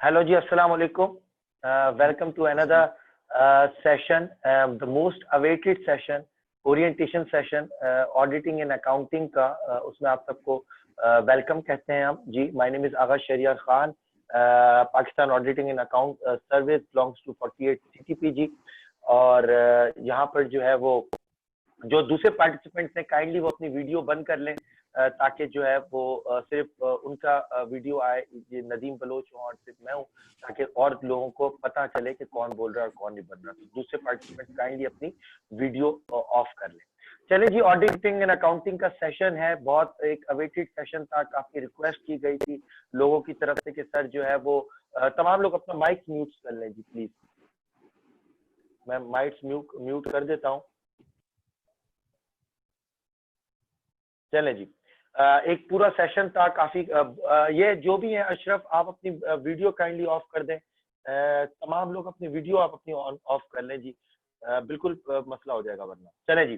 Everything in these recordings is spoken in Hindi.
Hello ji, assalamu alaikum. Welcome to another session, the most awaited session, orientation session, auditing and accounting का उसमें आप सबको welcome कहते हैं हम जी. My name is Agha Shahryar Khan. Pakistan Auditing and Account Service belongs to 48 CTPG और यहाँ पर जो है वो जो दूसरे पार्टिसिपेंट्स हैं काइंडली वो अपनी वीडियो बंद कर लें ताकि जो है वो सिर्फ उनका वीडियो आए, ये नदीम बलोच हूँ और सिर्फ मैं हूँ, ताकि और लोगों को पता चले कि कौन बोल रहा है और कौन नहीं बन रहा. तो दूसरे पार्टिसिपेंट्स काइंडली अपनी वीडियो ऑफ कर लें. चले जी, ऑडिटिंग एंड अकाउंटिंग का सेशन है, बहुत एक अवेटेड सेशन था. काफी रिक्वेस्ट की गई थी लोगों की तरफ से कि सर जो है वो तमाम लोग अपना माइक म्यूट कर लें जी प्लीज. मैं माइक म्यूट कर देता हूँ. चले जी, एक पूरा सेशन था काफी. ये जो भी है अशरफ, आप अपनी वीडियो काइंडली ऑफ कर दें. तमाम लोग अपनी वीडियो आप अपनी ऑफ कर लें जी. बिल्कुल मसला हो जाएगा वरना. चले जी,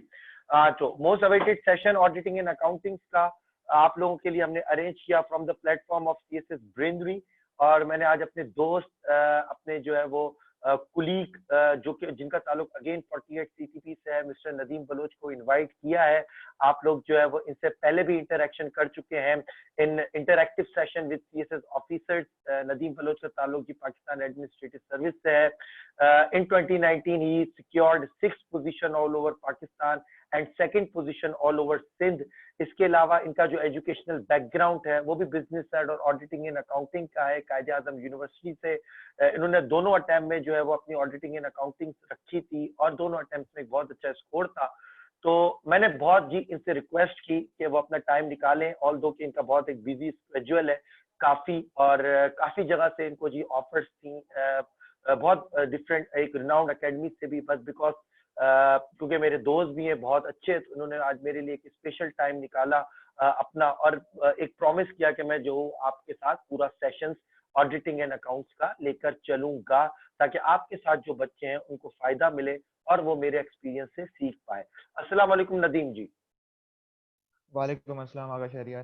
तो most awaited session auditing and accounting का आप लोगों के लिए हमने अरेंज किया from the platform of CSS ब्रेनरी. और मैंने आज अपने दोस्त अपने जो है वो कुलीग जो कि जिनका ताल्लुक अगेन 48 CTP से है, मिस्टर नदीम बलोच को इनवाइट किया है. आप लोग जो है वो इनसे पहले भी इंटरेक्शन कर चुके हैं in interactive session with CSS officers. Nadeem Baloch का ताल्लुक जी पाकिस्तान एडमिनिस्ट्रेटिव सर्विस से है. इन 2019 ही secured 6th position all over Pakistan and 2nd position all over Sindh. इसके अलावा इनका जो एजुकेशनल बैकग्राउंड है वो भी बिजनेस साइड और ऑडिटिंग एंड अकाउंटिंग का है. कायदे आजम यूनिवर्सिटी से इन्होंने दोनों अटेम्प्ट में जो है वो अपनी ऑडिटिंग एंड अकाउंटिंग रखी थी और दोनों अटेम्प्ट में बहुत अच्छा स्कोर था. तो मैंने बहुत जी इनसे रिक्वेस्ट की कि वो अपना टाइम निकालें, ऑल दो कि इनका बहुत एक बिजी स्केड्यूल है काफी, और काफी जगह से इनको जी ऑफर्स थी बहुत डिफरेंट एक रिनाउंड एकेडमी से भी, बस बिकॉज क्योंकि मेरे दोस्त भी हैं बहुत अच्छे, तो उन्होंने आज मेरे लिए एक स्पेशल टाइम निकाला अपना, और एक प्रॉमिस किया कि मैं जो आपके साथ पूरा सेशंस ऑडिटिंग एंड अकाउंट्स का लेकर चलूंगा ताकि आपके साथ जो बच्चे हैं उनको फायदा मिले और वो मेरे एक्सपीरियंस से सीख पाए. अस्सलाम वालेकुम नदीम जी. वालेकुम अस्सलाम आगा शहरियार.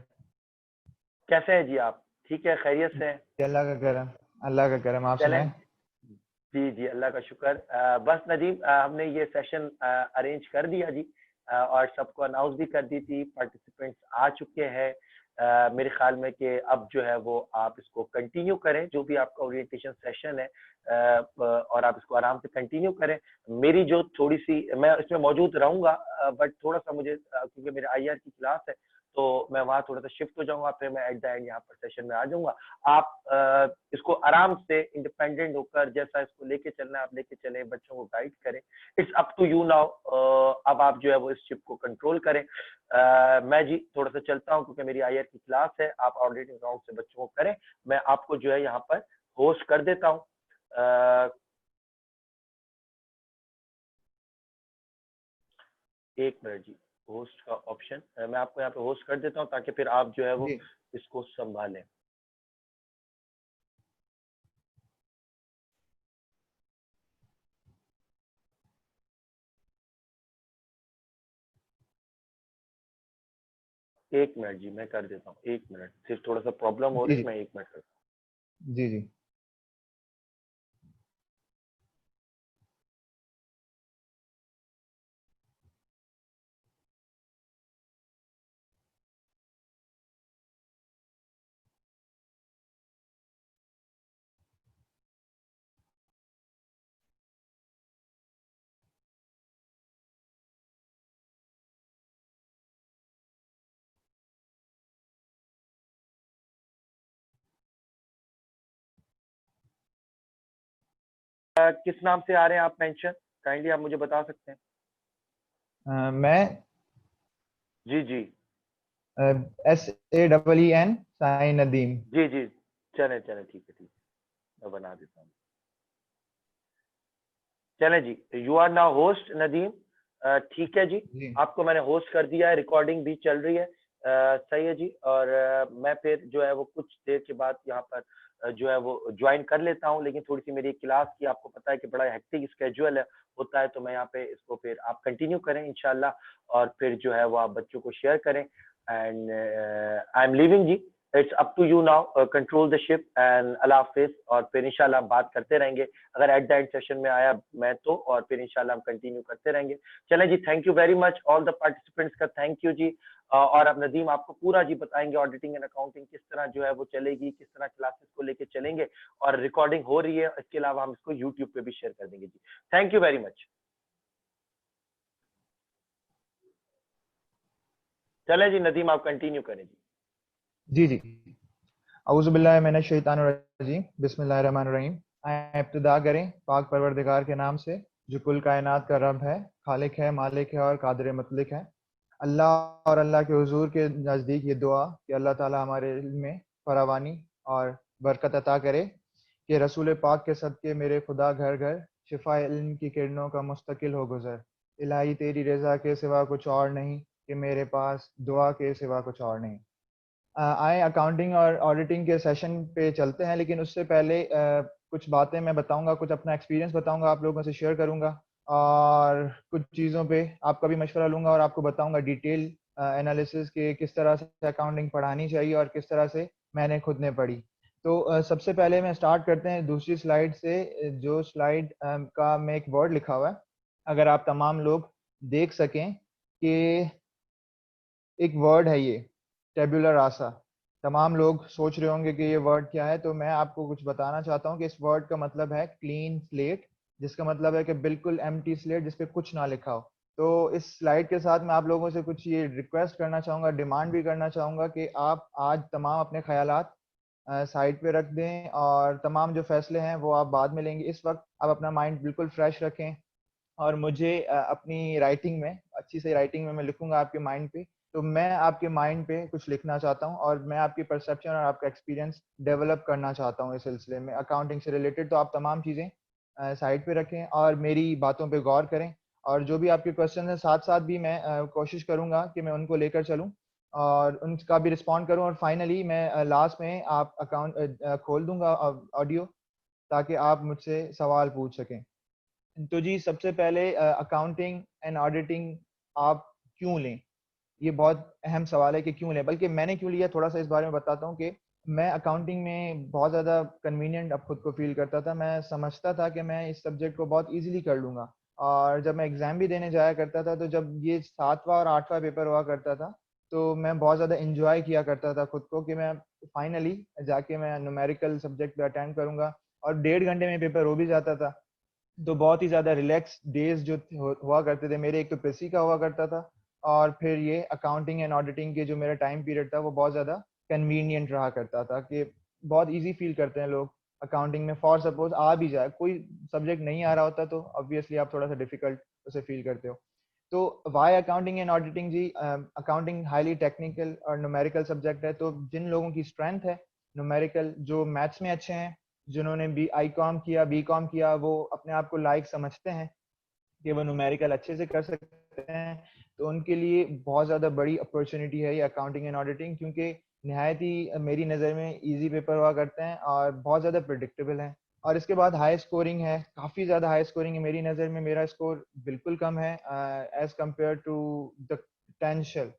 कैसे हैं जी आप? ठीक है, खैरियत से हैं? अल्लाह का करम, अल्लाह का करम. आप चलें सुनाएं. जी जी, अल्लाह का शुक्र. बस नदीम, हमने ये सेशन अरेंज कर दिया जी और सबको अनाउंस भी कर दी थी. पार्टिसिपेंट्स आ चुके हैं. मेरे ख्याल में कि अब जो है वो आप इसको कंटिन्यू करें, जो भी आपका ओरिएंटेशन सेशन है, और आप इसको आराम से कंटिन्यू करें. मेरी जो थोड़ी सी, मैं इसमें मौजूद रहूंगा बट थोड़ा सा मुझे क्योंकि मेरे IR की क्लास है तो मैं वहाँ थोड़ा सा शिफ्ट हो जाऊंगा, फिर मैं एट द एंड यहाँ पर सेशन में आ जाऊंगा. आप इसको आराम से इंडिपेंडेंट होकर जैसा इसको लेके चलना है आप लेके चले, बच्चों को गाइड करें. It's up to you now. अब आप जो है वो इस शिप को कंट्रोल करें. मैं जी थोड़ा सा चलता हूँ क्योंकि मेरी IR की क्लास है. आप ऑडिटिंग अकाउंट से बच्चों को करें, मैं आपको जो है यहाँ पर होस्ट कर देता हूँ. एक मिनट जी, होस्ट का ऑप्शन मैं आपको यहाँ पे होस्ट कर देता हूँ ताकि फिर आप जो है वो इसको संभालें. एक मिनट जी, मैं कर देता हूँ. एक मिनट, सिर्फ थोड़ा सा प्रॉब्लम हो रही है, मैं 1 मिनट करता हूँ. जी जी. किस नाम से आ रहे हैं आप मेंशन, काइंडली आप मुझे बता सकते हैं? मैं जी जी SAEEN साइन नदीम. जी जी, चले चले, ठीक है ठीक है, मैं बना देता हूँ. चले जी, you are now host Nadeem. ठीक है जी, आपको मैंने होस्ट कर दिया है, रिकॉर्डिंग भी चल रही है. सही है जी. और मैं फिर जो है वो कुछ देर के बाद यहाँ पर जो है वो ज्वाइन कर लेता हूँ, लेकिन थोड़ी सी मेरी क्लास की आपको पता है कि बड़ा हेक्टिक स्केड्यूल है होता है, तो मैं यहाँ पे इसको फिर आप कंटिन्यू करें इंशाल्लाह, और फिर जो है वो आप बच्चों को शेयर करें. एंड आई एम लीविंग जी. It's up to you now, control the ship and अल्लाह हाफिज। और फिर इंशाल्लाह हम बात करते रहेंगे, अगर एट द एंड सेशन में आया मैं तो, और फिर इंशाल्लाह हम कंटिन्यू करते रहेंगे। चलें जी, thank you very much all the participants का, थैंक यू जी। और अब नदीम आपको पूरा जी बताएंगे ऑडिटिंग एंड अकाउंटिंग किस तरह जो है वो चलेगी, किस तरह क्लासेस को लेके चलेंगे, और रिकॉर्डिंग हो रही है, इसके अलावा हम इसको यूट्यूब पे भी शेयर कर देंगे जी। Thank you very much. चले जी नदीम, आप कंटिन्यू करें जी। जी औज़ुबिल्लाहि मिनश शैतानिर रजीम, बिस्मिल्लाहिर रहमानिर रहीम। आए इब्तिदा करें पाक परवरदिगार के नाम से, जो कुल कायनात का रब है, खालिक है, मालिक है और कादिर मुतलक है। अल्लाह और अल्लाह के हुजूर के नज़दीक ये दुआ कि अल्लाह ताला हमारे इल्म में फरावानी और बरकत अता करे, कि रसूल पाक के सदके मेरे खुदा घर घर शिफा इल्म की किरणों का मुस्तकिल हो गुजर। इलाही तेरी रज़ा के सिवा कुछ और नहीं, कि मेरे पास दुआ के सिवा कुछ और नहीं। आए अकाउंटिंग और ऑडिटिंग के सेशन पे चलते हैं, लेकिन उससे पहले कुछ बातें मैं बताऊंगा, कुछ अपना एक्सपीरियंस बताऊंगा, आप लोगों से शेयर करूंगा, और कुछ चीज़ों पे आपका भी मशवरा लूंगा और आपको बताऊंगा डिटेल एनालिसिस के किस तरह से अकाउंटिंग पढ़ानी चाहिए और किस तरह से मैंने खुद ने पढ़ी। तो सबसे पहले मैं स्टार्ट करते हैं दूसरी स्लाइड से, जो स्लाइड का में एक वर्ड लिखा हुआ है, अगर आप तमाम लोग देख सकें कि एक वर्ड है ये, टेबुलर रासा। तमाम लोग सोच रहे होंगे कि ये वर्ड क्या है, तो मैं आपको कुछ बताना चाहता हूँ कि इस वर्ड का मतलब है क्लीन स्लेट, जिसका मतलब है कि बिल्कुल एम्प्टी स्लेट जिस पे कुछ ना लिखा हो। तो इस स्लाइड के साथ मैं आप लोगों से कुछ ये रिक्वेस्ट करना चाहूँगा, डिमांड भी करना चाहूँगा कि आप आज तमाम अपने ख्यालात साइड पे रख दें, और तमाम जो फैसले हैं वो आप बाद में लेंगे। इस वक्त आप अपना माइंड बिल्कुल फ्रेश रखें, और मुझे अपनी राइटिंग में, अच्छी सी राइटिंग में मैं लिखूंगा आपके माइंड पे, तो मैं आपके माइंड पे कुछ लिखना चाहता हूँ, और मैं आपकी परसेप्शन और आपका एक्सपीरियंस डेवलप करना चाहता हूँ इस सिलसिले में अकाउंटिंग से रिलेटेड। तो आप तमाम चीज़ें साइड पे रखें और मेरी बातों पे गौर करें, और जो भी आपके क्वेश्चन हैं साथ साथ भी मैं कोशिश करूंगा कि मैं उनको लेकर चलूँ और उनका भी रिस्पॉन्ड करूँ, और फाइनली मैं लास्ट में आप अकाउंट खोल दूंगा ऑडियो, ताकि आप मुझसे सवाल पूछ सकें। तो जी सबसे पहले अकाउंटिंग एंड ऑडिटिंग आप क्यों लें, ये बहुत अहम सवाल है कि क्यों लें, बल्कि मैंने क्यों लिया थोड़ा सा इस बारे में बताता हूँ। कि मैं अकाउंटिंग में बहुत ज़्यादा कन्वीनियंट अब खुद को फील करता था। मैं समझता था कि मैं इस सब्जेक्ट को बहुत इजीली कर लूँगा, और जब मैं एग्ज़ाम भी देने जाया करता था, तो जब ये 7वां और 8वां पेपर हुआ करता था, तो मैं बहुत ज़्यादा इंजॉय किया करता था खुद को, कि मैं फाइनली जाके मैं न्यूमेरिकल सब्जेक्ट पे अटेंड करूँगा, और 1.5 घंटे में पेपर हो भी जाता था। तो बहुत ही ज़्यादा रिलैक्स डेज जो हुआ करते थे मेरे, एक तो पेशी का हुआ करता था, और फिर ये अकाउंटिंग एंड ऑडिटिंग के जो मेरा टाइम पीरियड था वो बहुत ज़्यादा कन्वीनियंट रहा करता था, कि बहुत इजी फील करते हैं लोग अकाउंटिंग में। फॉर सपोज आ भी जाए, कोई सब्जेक्ट नहीं आ रहा होता, तो ऑब्वियसली आप थोड़ा सा डिफिकल्ट उसे फील करते हो। तो वाई अकाउंटिंग एंड ऑडिटिंग जी, अकाउंटिंग हाईली टेक्निकल और न्यूमेरिकल सब्जेक्ट है, तो जिन लोगों की स्ट्रेंथ है न्यूमेरिकल, जो मैथ्स में अच्छे हैं, जिन्होंने बी आई कॉम किया, बी कॉम किया, वो अपने आप को लायक समझते हैं कि वो न्यूमेरिकल अच्छे से कर सकते हैं, तो उनके लिए बहुत ज़्यादा बड़ी अपॉर्चुनिटी है ये अकाउंटिंग एंड ऑडिटिंग, क्योंकि नहायत ही मेरी नज़र में इजी पेपर हुआ करते हैं और बहुत ज़्यादा प्रिडिक्टेबल हैं। और इसके बाद हाई स्कोरिंग है, काफ़ी ज़्यादा हाई स्कोरिंग है मेरी नज़र में। मेरा स्कोर बिल्कुल कम है as compared to the potential,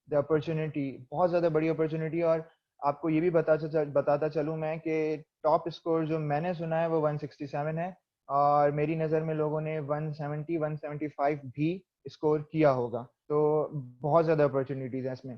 the opportunity, बहुत ज़्यादा बड़ी अपॉर्चुनिटी। और आपको ये भी बताता चलूँ मैं कि टॉप स्कोर जो मैंने सुना है वो 167 है, और मेरी नज़र में लोगों ने 170 175 भी स्कोर किया होगा। तो बहुत ज़्यादा अपॉर्चुनिटीज़ हैं इसमें।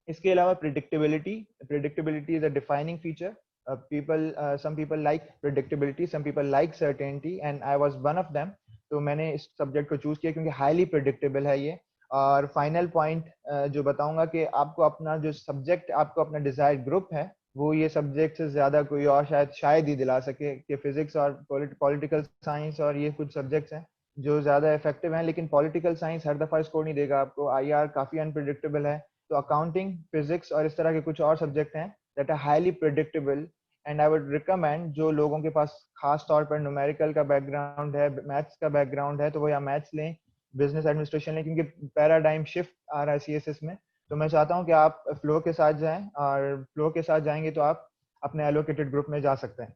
इसके अलावा predictability is a defining feature. People some people like predictability, some people like certainty, and I was one of them. तो मैंने इस सब्जेक्ट को चूज किया क्योंकि हाईली प्रिडिक्टेबल है ये। और फाइनल पॉइंट जो बताऊंगा कि आपको अपना जो सब्जेक्ट, आपको अपना डिजायर्ड ग्रुप है, वो ये सब्जेक्ट से ज्यादा कोई और शायद ही दिला सके, कि फिजिक्स और पॉलिटिकल साइंस और ये कुछ सब्जेक्ट्स हैं जो ज्यादा इफेक्टिव हैं। लेकिन पॉलिटिकल साइंस हर दफा स्कोर नहीं देगा आपको, आईआर काफी अनप्रिडिक्टेबल है। तो अकाउंटिंग, फिजिक्स और इस तरह के कुछ और सब्जेक्ट हैं that are highly predictable, and I would recommend जो लोगों के पास खास तौर पर न्यूमेरिकल का बैकग्राउंड है, मैथ्स का बैकग्राउंड है, तो वो या मैथ्स लें, बिजनेस एडमिनिस्ट्रेशन लें, क्योंकि पैराडाइम शिफ्ट आ रहा है सीएसएस में। तो मैं चाहता हूँ कि आप फ्लो के साथ जाएं, और फ्लो के साथ जाएंगे तो आप अपने एलोकेटेड ग्रुप में जा सकते हैं।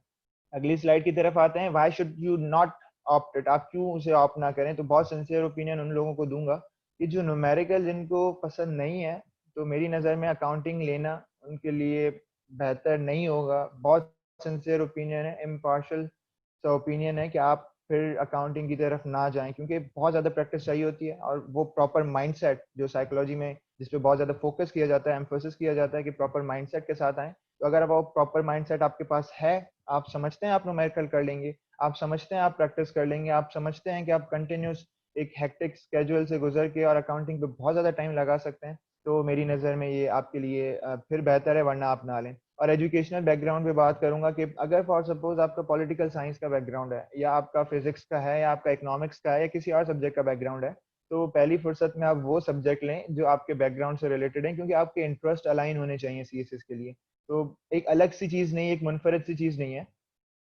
अगली स्लाइड की तरफ आते हैं। Why should you not opt it, आप क्यों उसे ऑप्ट ना करें। तो बहुत सिंसियर ओपिनियन उन लोगों को दूंगा कि जो न्यूमेरिकल जिनको पसंद नहीं है, तो मेरी नज़र में अकाउंटिंग लेना उनके लिए बेहतर नहीं होगा। बहुत सिंसियर ओपिनियन है, इम्पार्शियल सा ओपिनियन है कि आप फिर अकाउंटिंग की तरफ ना जाएं, क्योंकि बहुत ज़्यादा प्रैक्टिस चाहिए होती है और वो प्रॉपर माइंडसेट जो साइकोलॉजी में जिस पे बहुत ज़्यादा फोकस किया जाता है, एम्फोसिस किया जाता है कि प्रॉपर माइंडसेट के साथ आएँ। तो अगर वो प्रॉपर माइंडसेट आपके पास है, आप समझते हैं आप न्यूमेरिकल कर लेंगे, आप समझते हैं आप प्रैक्टिस कर लेंगे, आप समझते हैं कि आप कंटिन्यूस एक हेक्टिक स्केड्यूल से गुजर के और अकाउंटिंग पे बहुत ज़्यादा टाइम लगा सकते हैं, तो मेरी नज़र में ये आपके लिए फिर बेहतर है, वरना आप ना लें। और एजुकेशनल बैकग्राउंड पे बात करूंगा कि अगर फॉर सपोज आपका पॉलिटिकल साइंस का बैकग्राउंड है, या आपका फिजिक्स का है, या आपका इकोनॉमिक्स का है, या किसी और सब्जेक्ट का बैकग्राउंड है, तो पहली फुर्सत में आप वो सब्जेक्ट लें जो आपके बैकग्राउंड से रिलेटेड है, क्योंकि आपके इंटरेस्ट अलाइन होने चाहिए सीएसएस के लिए। तो एक अलग सी चीज़ नहीं, एक मुनफरद सी चीज़ नहीं है।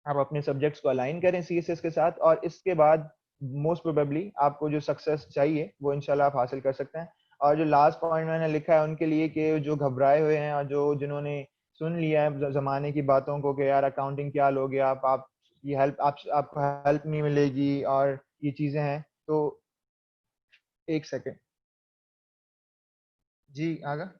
आप अपने सब्जेक्ट्स को अलाइन करें सीएसएस के साथ, और इसके बाद मोस्ट प्रोबेबली आपको जो सक्सेस चाहिए वो इंशाल्लाह आप हासिल कर सकते हैं। और जो लास्ट पॉइंट मैंने लिखा है उनके लिए कि जो घबराए हुए हैं और जो जिन्होंने सुन लिया है जमाने की बातों को कि यार अकाउंटिंग क्या लोगे आप ये हेल्प आपको हेल्प नहीं मिलेगी और ये चीजें हैं, तो एक सेकेंड। जी आगा।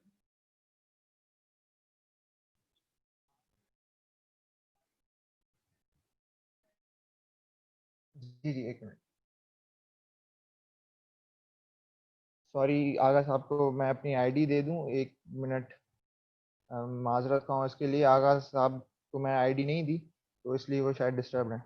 जी जी, एक मिनट। सॉरी आगा साहब को मैं अपनी आईडी दे दूं, एक मिनट। माजरत खां इसके लिए, आगा साहब को मैं आईडी नहीं दी, तो इसलिए वो शायद डिस्टर्ब है।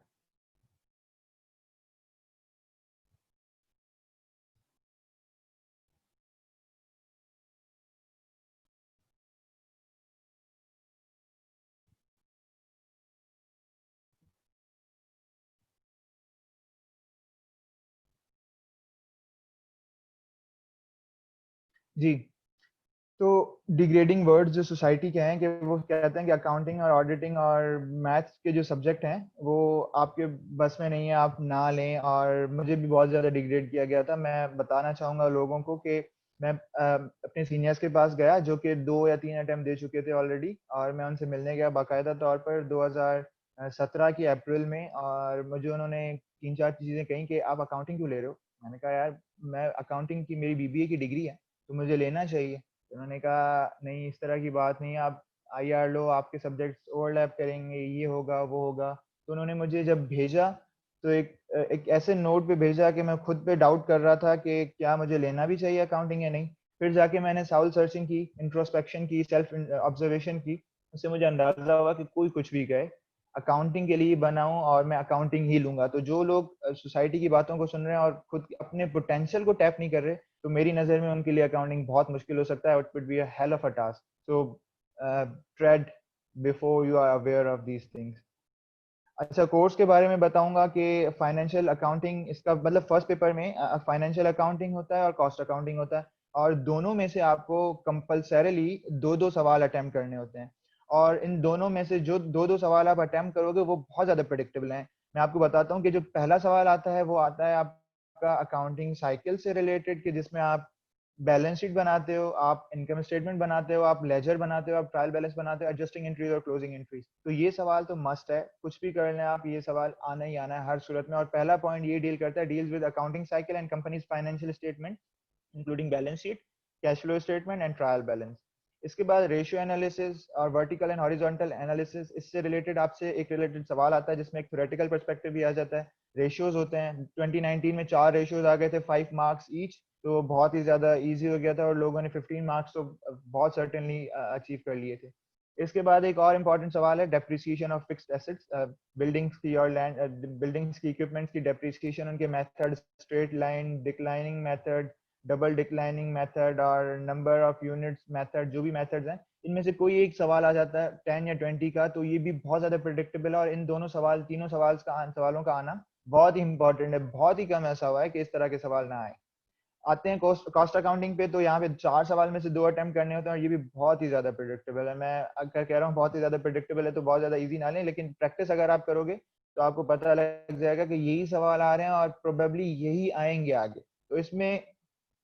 जी। तो डिग्रेडिंग वर्ड्स जो सोसाइटी के हैं कि वो कहते हैं कि अकाउंटिंग और ऑडिटिंग और मैथ्स के जो सब्जेक्ट हैं वो आपके बस में नहीं है, आप ना लें। और मुझे भी बहुत ज़्यादा डिग्रेड किया गया था। मैं बताना चाहूँगा लोगों को कि मैं अपने सीनियर्स के पास गया जो कि 2 या 3 अटेम्प्ट दे चुके थे ऑलरेडी, और मैं उनसे मिलने गया बाकायदा तौर पर 2017 की अप्रैल में। और मुझे उन्होंने 3-4 चीज़ें कही कि आप अकाउंटिंग क्यों ले रहे हो। मैंने कहा यार मैं अकाउंटिंग की मेरी बीबीए की डिग्री है, तो मुझे लेना चाहिए। उन्होंने कहा नहीं इस तरह की बात नहीं है, आप आईआर लो, आपके सब्जेक्ट्स ओवरलैप करेंगे, ये होगा वो होगा। तो उन्होंने मुझे जब भेजा तो एक ऐसे नोट पे भेजा कि मैं खुद पे डाउट कर रहा था कि क्या मुझे लेना भी चाहिए अकाउंटिंग या नहीं। फिर जाके मैंने साउल सर्चिंग की, इंट्रोस्पेक्शन की, सेल्फ ऑब्जर्वेशन की। उससे मुझे अंदाजा हुआ कि कोई कुछ भी कहे, अकाउंटिंग के लिए बना हूं और मैं अकाउंटिंग ही लूंगा। तो जो लोग सोसाइटी की बातों को सुन रहे हैं और खुद अपने पोटेंशियल को टैप नहीं कर रहे, तो मेरी नज़र में उनके लिए अकाउंटिंग बहुत मुश्किल हो सकता है। It would be a hell of a task. So trade before you are aware of these things. अच्छा, कोर्स के बारे में बताऊंगा कि फाइनेंशियल अकाउंटिंग, इसका मतलब फर्स्ट पेपर में फाइनेंशियल अकाउंटिंग होता है और कॉस्ट अकाउंटिंग होता है, और दोनों में से आपको कंपलसरीली दो दो सवाल अटेम्प्ट करने होते हैं। और इन दोनों में से जो दो दो सवाल आप अटेम्प्ट करोगे वो बहुत ज़्यादा प्रिडिक्टेबल हैं। मैं आपको बताता हूँ कि जो पहला सवाल आता है वो आता है आपका अकाउंटिंग साइकिल से रिलेटेड, कि जिसमें आप बैलेंस शीट बनाते हो, आप इनकम स्टेटमेंट बनाते हो, आप लेजर बनाते हो, आप ट्रायल बैलेंस बनाते हो, एडजस्टिंग एंट्रीज और क्लोजिंग एंट्रीज। तो ये सवाल तो मस्ट है, कुछ भी कर लें आप, ये सवाल आना ही आना है हर सूरत में। और पहला पॉइंट ये डील करता है, deals with accounting cycle and companies financial statement including balance sheet, cash flow statement and trial balance. इसके बाद रेशियो एनालिसिस और वर्टिकल एंड हॉरिजॉन्टल एनालिसिस, इससे रिलेटेड आपसे एक रिलेटेड सवाल आता है जिसमें एक थ्योरेटिकल पर्सपेक्टिव भी आ जाता है। रेशियोज होते हैं, 2019 में 4 रेशियोज आ गए थे, 5 मार्क्स ईच, तो बहुत ही ज्यादा इजी हो गया था और लोगों ने 15 मार्क्स तो बहुत सर्टेनली अचीव कर लिए थे। इसके बाद एक और इम्पॉर्टेंट सवाल है depreciation of fixed assets, buildings की और लैंड बिल्डिंग्स की इक्विपमेंट्स की डेप्रिसिएशन, उनके method, straight line, declining method, double declining method और नंबर ऑफ यूनिट्स मेथड, जो भी मेथड्स हैं इनमें से कोई एक सवाल आ जाता है 10 या 20 का, तो ये भी बहुत ज्यादा प्रिडिक्टेबल है। और इन दोनों सवाल, तीनों सवालों का आना बहुत ही इंपॉर्टेंट है। बहुत ही कम ऐसा हुआ है कि इस तरह के सवाल ना आए। आते हैं कॉस्ट अकाउंटिंग पे, तो यहाँ पे 4 सवाल में से 2 अटेम्प्ट करने होते हैं, और ये भी बहुत ही ज्यादा प्रिडिक्टेबल है। मैं अगर कह रहा हूँ बहुत ही ज्यादा प्रिडिक्टेबल है तो बहुत ज्यादा इजी ना लें, लेकिन प्रैक्टिस अगर आप करोगे तो आपको पता लग जाएगा कि यही सवाल आ रहे हैं और प्रोबेबली यही आएंगे आगे। तो इसमें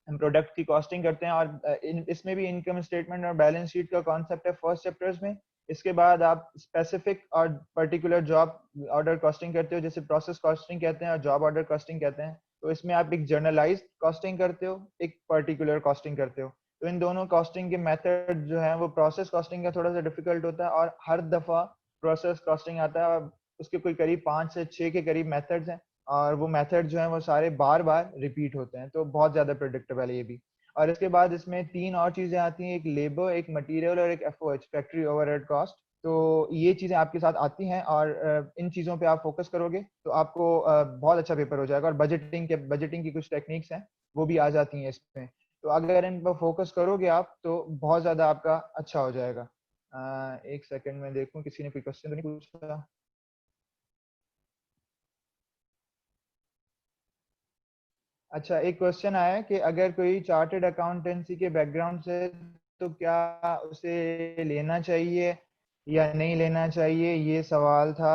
हम प्रोडक्ट की कॉस्टिंग करते हैं, और इसमें भी इनकम स्टेटमेंट और बैलेंस शीट का कॉन्सेप्ट है फर्स्ट चैप्टर्स में। इसके बाद आप स्पेसिफिक और पर्टिकुलर जॉब ऑर्डर कॉस्टिंग करते हो, जैसे प्रोसेस कॉस्टिंग कहते हैं और जॉब ऑर्डर कॉस्टिंग कहते हैं। तो इसमें आप एक जर्नलाइज्ड कॉस्टिंग करते हो, एक पर्टिकुलर कॉस्टिंग करते हो। तो इन दोनों कॉस्टिंग के मेथड जो है वो प्रोसेस कॉस्टिंग का थोड़ा सा डिफिकल्ट होता है, और हर दफा प्रोसेस कॉस्टिंग आता है और उसके कोई करीब 5 से 6 के करीब मेथड्स हैं, और वो मेथड जो है वो सारे बार बार रिपीट होते हैं, तो बहुत ज्यादा प्रिडिक्टेबल है ये भी। और इसके बाद इसमें 3 और चीजें आती हैं, एक लेबर, एक मटेरियल और एक एफओएच, फैक्ट्री ओवरहेड कॉस्ट। तो ये चीजें आपके साथ आती हैं, और इन चीजों पे आप फोकस करोगे तो आपको बहुत अच्छा पेपर हो जाएगा। और बजटिंग की कुछ टेक्निक्स हैं वो भी आ जाती हैं इसमें। तो अगर इन पर फोकस करोगे आप तो बहुत ज्यादा आपका अच्छा हो जाएगा। एक सेकंड में देखूं किसी ने कोई क्वेश्चन तो नहीं पूछा। अच्छा, एक क्वेश्चन आया है कि अगर कोई चार्टर्ड अकाउंटेंसी के बैकग्राउंड से, तो क्या उसे लेना चाहिए या नहीं लेना चाहिए, ये सवाल था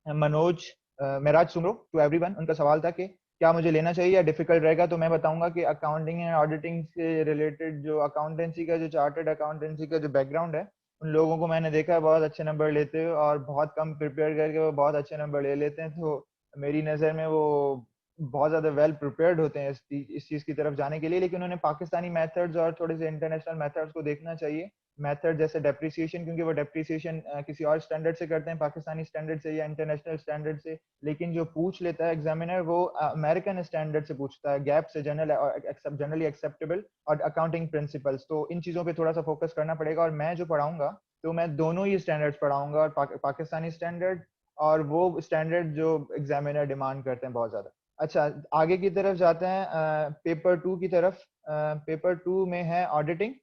मनोज मेराज सुमरो टू एवरीवन। उनका सवाल था कि क्या मुझे लेना चाहिए या डिफिकल्ट रहेगा। तो मैं बताऊंगा कि अकाउंटिंग एंड ऑडिटिंग से रिलेटेड जो अकाउंटेंसी का, जो चार्टर्ड अकाउंटेंसी का जो बैकग्राउंड है, उन लोगों को मैंने देखा है बहुत अच्छे नंबर लेते हुए, और बहुत कम प्रिपेयर करके वो बहुत अच्छे नंबर ले लेते हैं। तो मेरी नज़र में वो बहुत ज्यादा वेल प्रिपेयर्ड होते हैं इस चीज की तरफ जाने के लिए। लेकिन उन्हें पाकिस्तानी मेथड्स और थोड़े से इंटरनेशनल मेथड्स को देखना चाहिए। मेथड जैसे डेप्रिसिएशन, क्योंकि वो डेप्रिसिएशन किसी और स्टैंडर्ड से करते हैं, पाकिस्तानी स्टैंडर्ड से या इंटरनेशनल स्टैंडर्ड से। लेकिन जो पूछ लेता है एग्जामिनर वो अमेरिकन स्टैंडर्ड से पूछता है, गैप से, जनरली एक्सेप्टेबल और अकाउंटिंग प्रिंसिपल्स। तो इन चीजों पे थोड़ा सा फोकस करना पड़ेगा। और मैं जो पढ़ाऊंगा तो मैं दोनों ही स्टैंडर्ड्स पढ़ाऊंगा, और पाकिस्तानी स्टैंडर्ड और वो स्टैंडर्ड जो एग्जामिनर डिमांड करते हैं बहुत ज्यादा। अच्छा, आगे की तरफ जाते हैं पेपर 2 की तरफ। पेपर 2 में है ऑडिटिंग।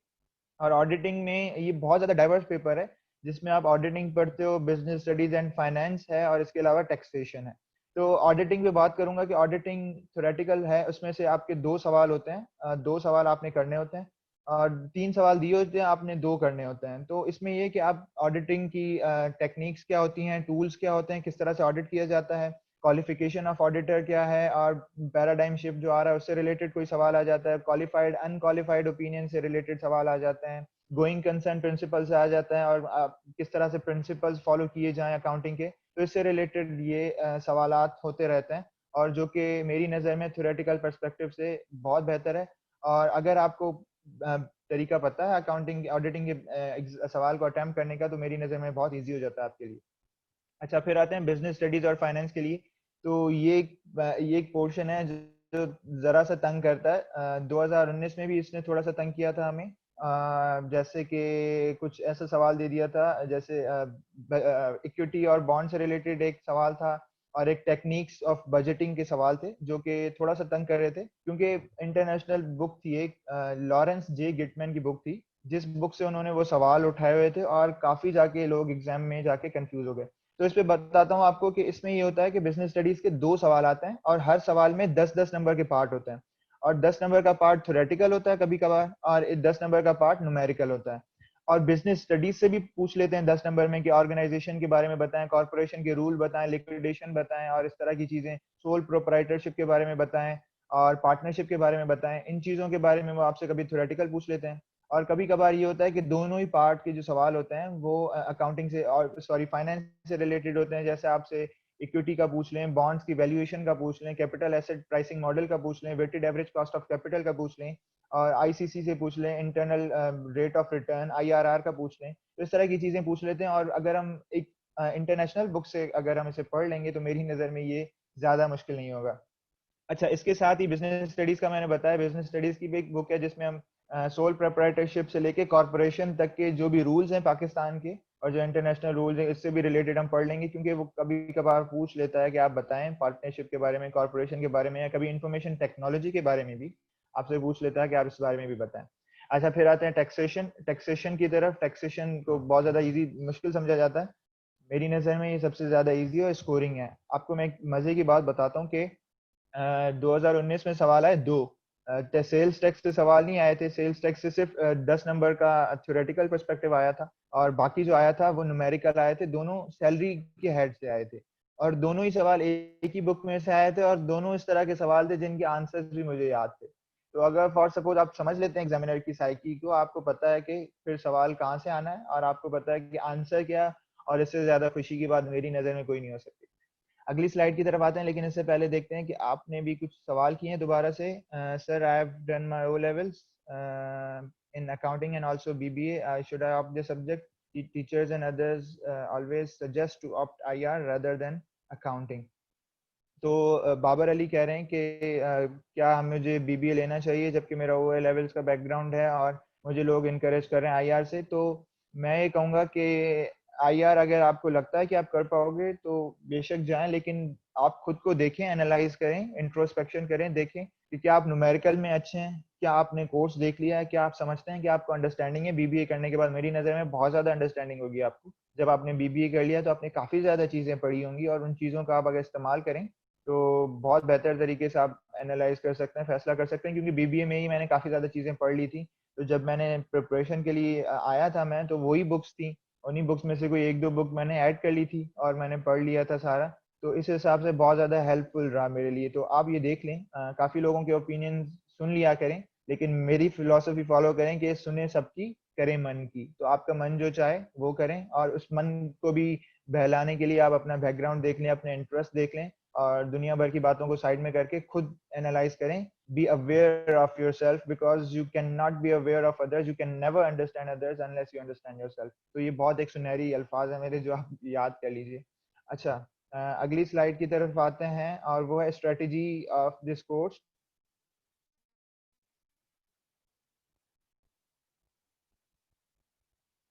और ऑडिटिंग में ये बहुत ज्यादा डाइवर्स पेपर है, जिसमें आप ऑडिटिंग पढ़ते हो, बिजनेस स्टडीज एंड फाइनेंस है, और इसके अलावा टैक्सेशन है। तो ऑडिटिंग पे बात करूंगा कि ऑडिटिंग थ्योरेटिकल है, उसमें से आपके 2 सवाल होते हैं, 2 सवाल आपने करने होते हैं, और 3 सवाल दिए होते हैं, आपने 2 करने होते हैं। तो इसमें ये कि आप ऑडिटिंग की टेक्निक्स क्या होती हैं, टूल्स क्या होते हैं, किस तरह से ऑडिट किया जाता है, क्वालिफिकेशन ऑफ ऑडिटर क्या है, और पैराडाइम शिफ्ट जो आ रहा है उससे रिलेटेड कोई सवाल आ जाता है, क्वालिफाइड अनक्वालिफाइड ओपिनियन से रिलेटेड सवाल आ जाते हैं, गोइंग कंसर्न प्रिंसिपल से आ जाता है, और किस तरह से प्रिंसिपल्स फॉलो किए जाएं अकाउंटिंग के। तो इससे रिलेटेड ये सवालात होते रहते हैं, और जो कि मेरी नज़र में थ्योरेटिकल पर्सपेक्टिव से बहुत बेहतर है। और अगर आपको तरीका पता है अकाउंटिंग ऑडिटिंग के सवाल को अटेम्प्ट करने का, तो मेरी नज़र में बहुत ईजी हो जाता है आपके लिए। अच्छा, फिर आते हैं बिजनेस स्टडीज और फाइनेंस के लिए। तो ये एक पोर्शन है जो जरा सा तंग करता है। 2019 में भी इसने थोड़ा सा तंग किया था हमें। जैसे कि कुछ ऐसा सवाल दे दिया था, जैसे इक्विटी और बॉन्ड से रिलेटेड एक सवाल था, और एक टेक्निक्स ऑफ बजटिंग के सवाल थे, जो कि थोड़ा सा तंग कर रहे थे, क्योंकि इंटरनेशनल बुक थी एक, लॉरेंस जे गिटमैन की बुक थी, जिस बुक से उन्होंने वो सवाल उठाए हुए थे, और काफी जाके लोग एग्जाम में जाके कंफ्यूज हो गए। तो इस पे बताता हूँ आपको कि इसमें ये होता है कि बिजनेस स्टडीज के 2 सवाल आते हैं, और हर सवाल में 10-10 नंबर के पार्ट होते हैं। और 10 नंबर का पार्ट थ्योरेटिकल होता है कभी कभार, और 10 नंबर का पार्ट न्यूमेरिकल होता है। और बिजनेस स्टडीज से भी पूछ लेते हैं 10 नंबर में कि ऑर्गेनाइजेशन के बारे में बताएं, कॉर्पोरेशन के रूल बताएं, लिक्विडेशन बताएं, और इस तरह की चीजें, सोल प्रोप्राइटरशिप के बारे में बताएं, और पार्टनरशिप के बारे में बताएं। इन चीजों के बारे में वो आपसे कभी थ्योरेटिकल पूछ लेते हैं। और कभी कभार ये होता है कि दोनों ही पार्ट के जो सवाल होते हैं वो अकाउंटिंग से, और सॉरी, फाइनेंस से रिलेटेड होते हैं। जैसे आपसे इक्विटी का पूछ लें, बॉन्ड्स की वैल्यूएशन का पूछ लें, कैपिटल एसेट प्राइसिंग मॉडल का पूछ लें, weighted average cost of capital का पूछ लें, और आईसीसी से पूछ लें, internal rate of return IRR का पूछ लें। तो इस तरह की चीजें पूछ लेते हैं। और अगर हम एक इंटरनेशनल बुक से अगर हम इसे पढ़ लेंगे तो मेरी नज़र में ये ज्यादा मुश्किल नहीं होगा। अच्छा, इसके साथ ही बिजनेस स्टडीज का मैंने बताया, बिजनेस स्टडीज की भी एक बुक है जिसमें हम सोल प्रोप्राइटरशिप से लेके कॉर्पोरेशन तक के जो भी रूल्स हैं पाकिस्तान के, और जो इंटरनेशनल रूल्स हैं, इससे भी रिलेटेड हम पढ़ लेंगे, क्योंकि वो कभी कभार पूछ लेता है कि आप बताएं पार्टनरशिप के बारे में, कॉर्पोरेशन के बारे में, या कभी इंफॉर्मेशन टेक्नोलॉजी के बारे में भी आपसे पूछ लेता है कि आप इस बारे में भी बताएं। अच्छा, फिर आते हैं टैक्सेशन। टैक्सेशन की तरफ, टैक्सेशन को बहुत ज्यादा इजी मुश्किल समझा जाता है। मेरी नज़र में ये सबसे ज्यादा इजी और स्कोरिंग है। आपको मैं एक मजे की बात बताता हूँ कि 2019 में सवाल आए 2। सेल्स टैक्स से सवाल नहीं आए थे। सेल्स टैक्स से सिर्फ 10 नंबर का थ्योरेटिकल पर्सपेक्टिव आया था, और बाकी जो आया था वो न्यूमेरिकल आए थे। दोनों सैलरी के हेड से आए थे, और दोनों ही सवाल एक ही बुक में से आए थे, और दोनों इस तरह के सवाल थे जिनके आंसर्स भी मुझे याद थे। तो अगर फॉर सपोज आप समझ लेते हैं एग्जामिनर की साइकी को, आपको पता है कि फिर सवाल कहाँ से आना है, और आपको पता है कि आंसर क्या। और इससे ज्यादा खुशी की बात मेरी नज़र में कोई नहीं हो सकती। अगली स्लाइड की तरफ आते हैं, लेकिन इससे पहले देखते हैं कि आपने भी कुछ सवाल किए हैं दोबारा से। Sir, I have done my O levels in accounting and also BBA, should I opt the subject? Teachers and others always suggest to opt IR rather than accounting. तो बाबर अली कह रहे हैं कि क्या मुझे बीबीए लेना चाहिए जबकि मेरा ओए लेवल्स का बैकग्राउंड है और मुझे लोग इनकरेज कर रहे हैं आईआर से। तो मैं ये कहूँगा कि आईआर अगर आपको लगता है कि आप कर पाओगे तो बेशक जाएं, लेकिन आप खुद को देखें, एनालाइज करें, इंट्रोस्पेक्शन करें, देखें कि क्या आप न्यूमेरिकल में अच्छे हैं, क्या आपने कोर्स देख लिया है, क्या आप समझते हैं कि आपको अंडरस्टैंडिंग है। बीबीए करने के बाद मेरी नज़र में बहुत ज़्यादा अंडरस्टैंडिंग होगी आपको। जब आपने बीबीए कर लिया तो आपने काफ़ी ज़्यादा चीज़ें पढ़ी होंगी और उन चीज़ों का आप अगर इस्तेमाल करें तो बहुत बेहतर तरीके से आप एनालाइज कर सकते हैं, फैसला कर सकते हैं। क्योंकि बीबीए में ही मैंने काफ़ी ज़्यादा चीज़ें पढ़ ली थी। तो जब मैंने प्रिपरेशन के लिए आया था मैं, तो वही बुक्स थी, उन्हीं बुक्स में से कोई एक दो बुक मैंने ऐड कर ली थी और मैंने पढ़ लिया था सारा। तो इस हिसाब से बहुत ज़्यादा हेल्पफुल रहा मेरे लिए। तो आप ये देख लें, काफ़ी लोगों के ओपिनियन सुन लिया करें, लेकिन मेरी फिलॉसफी फॉलो करें कि सुने सबकी, करें मन की। तो आपका मन जो चाहे वो करें और उस मन को भी बहलाने के लिए आप अपना बैकग्राउंड देख लें, अपने इंटरेस्ट देख लें और दुनिया भर की बातों को साइड में करके खुद एनालाइज करें। Be aware of your self because you can not be aware of others, you can never understand others unless you understand your self. तो ये बहुत एक सुनहरी अल्फाज है मेरे, जो आप याद कर लीजिए। अच्छा, अगली स्लाइड की तरफ आते हैं और वो है स्ट्रेटेजी ऑफ दिस कोर्स।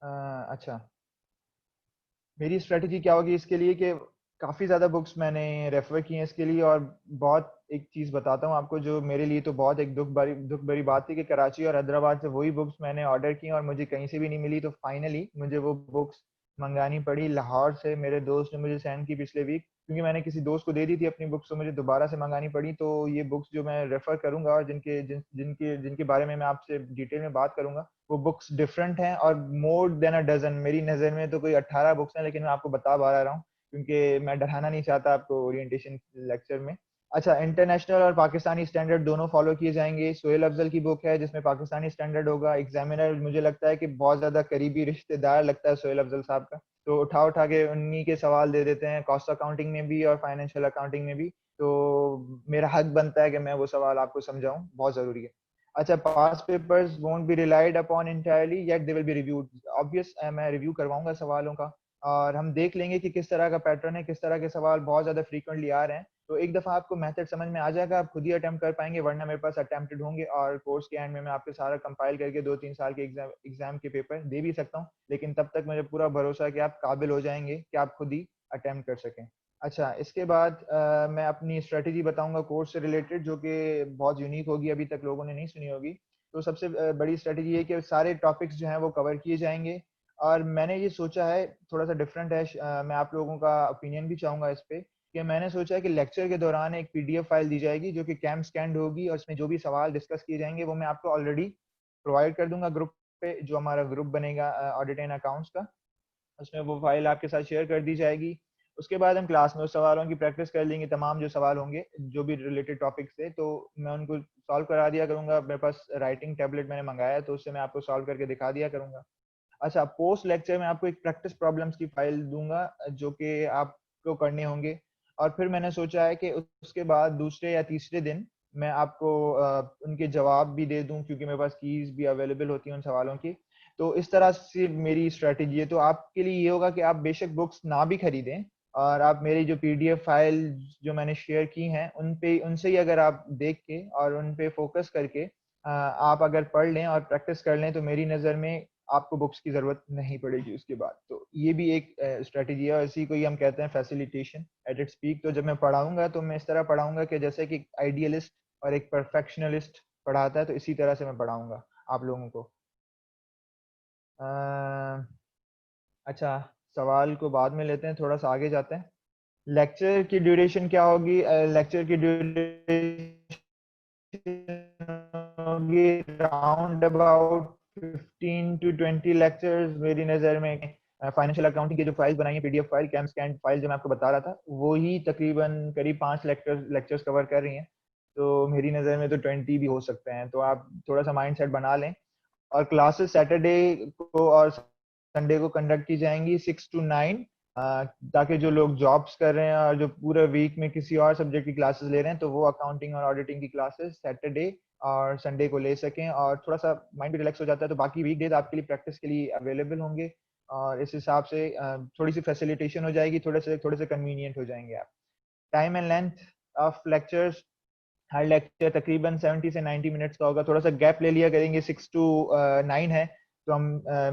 अच्छा, मेरी स्ट्रेटजी क्या होगी इसके लिए कि काफ़ी ज़्यादा बुक्स मैंने रेफ़र की हैं इसके लिए। और बहुत एक चीज़ बताता हूँ आपको जो मेरे लिए तो बहुत एक दुख भरी बात थी कि कराची और हैदराबाद से वही बुक्स मैंने ऑर्डर की और मुझे कहीं से भी नहीं मिली। तो फाइनली मुझे वो बुक्स मंगानी पड़ी लाहौर से। मेरे दोस्त ने मुझे सेंड की पिछले वीक, क्योंकि मैंने किसी दोस्त को दे दी थी अपनी बुक्स, तो मुझे दोबारा से मंगानी पड़ी। तो ये बुक्स जो मैं रेफ़र करूँगा और जिनके बारे में मैं आपसे डिटेल में बात करूँगा, वो बुक्स डिफरेंट हैं और मोर देन अ डजन। मेरी नज़र में तो कोई 18 बुक्स हैं, लेकिन मैं आपको बता रहा हूँ क्योंकि मैं डराना नहीं चाहता आपको ओरिएंटेशन लेक्चर में। अच्छा, इंटरनेशनल और पाकिस्तानी स्टैंडर्ड दोनों फॉलो किए जाएंगे। सोहेल अफजल की बुक है जिसमें पाकिस्तानी स्टैंडर्ड होगा। एग्जामिनर मुझे लगता है कि बहुत ज़्यादा करीबी रिश्तेदार लगता है सोहेल अफजल साहब का, तो उठा उठा के उन्हीं के सवाल दे देते हैं, कॉस्ट अकाउंटिंग में भी और फाइनेंशियल अकाउंटिंग में भी। तो मेरा हक बनता है कि मैं वो सवाल आपको समझाऊं, बहुत ज़रूरी है। अच्छा, past papers won't be relied upon entirely yet they will be reviewed. Obvious, मैं रिव्यू करवाऊंगा सवालों का और हम देख लेंगे कि किस तरह का पैटर्न है, किस तरह के सवाल बहुत ज़्यादा फ्रीक्वेंटली आ रहे हैं। तो एक दफ़ा आपको मेथड समझ में आ जाएगा, आप खुद ही अटेम्प्ट कर पाएंगे, वरना मेरे पास अटेम्प्टेड होंगे और कोर्स के एंड में मैं आपके सारा कंपाइल करके 2-3 साल के एग्जाम के पेपर दे भी सकता हूँ। लेकिन तब तक मुझे पूरा भरोसा है कि आप काबिल हो जाएंगे कि आप खुद ही अटेम्प्ट कर सकें। अच्छा, इसके बाद मैं अपनी स्ट्रेटेजी बताऊंगा कोर्स से रिलेटेड, जो कि बहुत यूनिक होगी, अभी तक लोगों ने नहीं सुनी होगी। तो सबसे बड़ी स्ट्रेटेजी है कि सारे टॉपिक्स जो हैं वो कवर किए जाएंगे। और मैंने ये सोचा है, थोड़ा सा डिफरेंट है, मैं आप लोगों का ओपिनियन भी चाहूँगा इस पे, कि मैंने सोचा है कि लेक्चर के दौरान एक पीडीएफ फाइल दी जाएगी जो कि कैम स्कैंड होगी और इसमें जो भी सवाल डिस्कस किए जाएंगे वो मैं आपको ऑलरेडी प्रोवाइड कर दूंगा ग्रुप पे, जो हमारा ग्रुप बनेगा ऑडिट एंड अकाउंट्स का। उसमें वो फाइल आपके साथ शेयर कर दी जाएगी। उसके बाद हम क्लास में उस सवालों की प्रैक्टिस कर लेंगे। तमाम जो सवाल होंगे जो भी रिलेटेड टॉपिक से, तो मैं उनको सॉल्व करा दिया करूंगा। मेरे पास राइटिंग टैबलेट मैंने मंगाया है, तो उससे मैं आपको सॉल्व करके दिखा दिया करूंगा। अच्छा, पोस्ट लेक्चर में आपको एक प्रैक्टिस प्रॉब्लम्स की फाइल दूंगा जो कि आपको करने होंगे। और फिर मैंने सोचा है कि उसके बाद दूसरे या तीसरे दिन मैं आपको उनके जवाब भी दे दूं, क्योंकि मेरे पास कीज भी अवेलेबल होती हैं उन सवालों की। तो इस तरह से मेरी स्ट्रेटेजी है। तो आपके लिए ये होगा कि आप बेशक बुक्स ना भी खरीदें और आप मेरी जो पीडीएफ फाइल जो मैंने शेयर की हैं उनसे ही अगर आप देख के और उन पे फोकस करके आप अगर पढ़ लें और प्रैक्टिस कर लें, तो मेरी नज़र में आपको बुक्स की ज़रूरत नहीं पड़ेगी उसके बाद। तो ये भी एक स्ट्रेटेजी है और इसी को ही हम कहते हैं फैसिलिटेशन एट इट्स पीक। तो जब मैं पढ़ाऊंगा तो मैं इस तरह पढ़ाऊंगा कि जैसे कि आइडियलिस्ट और एक परफेक्शनलिस्ट पढ़ाता है, तो इसी तरह से मैं पढ़ाऊंगा आप लोगों को। अ, अच्छा, सवाल को बाद में लेते हैं, थोड़ा सा आगे जाते हैं। लेक्चर की ड्यूरेशन क्या होगी? लेक्चर की ड्यूरेशन होगी राउंड अबाउट 15 to 20 लेक्चर्स मेरी नज़र में। फाइनेंशियल अकाउंटिंग की जो फाइल बनाई है PDF file, cam scan file जो मैं आपको बता रहा था, वो ही तकरीबन करीब 5 लेक्चर्स कवर कर रही हैं। तो मेरी नज़र में तो 20 भी हो सकते हैं। तो आप थोड़ा सा माइंड सेट बना लें। और क्लासेस सैटरडे को और संडे को कंडक्ट की जाएंगी 6 to 9, ताकि जो लोग जॉब्स कर रहे हैं और जो पूरे वीक में किसी और सब्जेक्ट की क्लासेस ले रहे हैं, तो वो अकाउंटिंग और ऑडिटिंग की क्लासेस सैटरडे और संडे को ले सकें और थोड़ा सा माइंड भी रिलैक्स हो जाता है, तो बाकी वीकडेज आपके लिए प्रैक्टिस के लिए अवेलेबल होंगे और इस हिसाब से थोड़ी सी फैसिलिटेशन हो जाएगी, थोड़े से कन्वीनियंट हो जाएंगे आप। Time and length of lectures, her lecture तकरीबन 70 से 90 मिनट्स का होगा। थोड़ा सा गैप ले लिया करेंगे, 6 to 9 है तो हम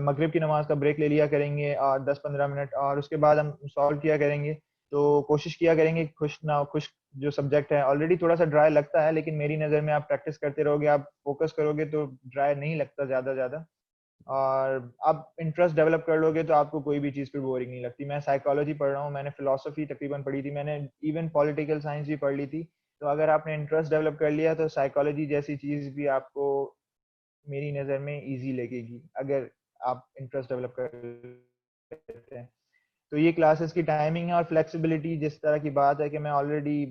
मगरिब की नमाज का ब्रेक ले लिया करेंगे और 10-15 मिनट, और उसके बाद हम सॉल्व किया करेंगे। तो कोशिश किया करेंगे खुश ना खुश, जो सब्जेक्ट है ऑलरेडी थोड़ा सा ड्राई लगता है, लेकिन मेरी नज़र में आप प्रैक्टिस करते रहोगे, आप फोकस करोगे तो ड्राई नहीं लगता ज़्यादा ज़्यादा, और आप इंटरेस्ट डेवलप कर लोगे तो आपको कोई भी चीज़ फिर बोरिंग नहीं लगती। मैं साइकोलॉजी पढ़ रहा हूँ, मैंने फिलोसफी तकरीबन पढ़ी थी, मैंने इवन पॉलिटिकल साइंस भी पढ़ ली थी। तो अगर आपने इंटरेस्ट डेवलप कर लिया तो साइकोलॉजी जैसी चीज़ भी आपको मेरी नज़र में इजी लगेगी, अगर आप इंटरेस्ट डेवलप कर लेते हैं। तो ये क्लासेस की टाइमिंग है और फ्लेक्सिबिलिटी, जिस तरह की बात है कि मैं ऑलरेडी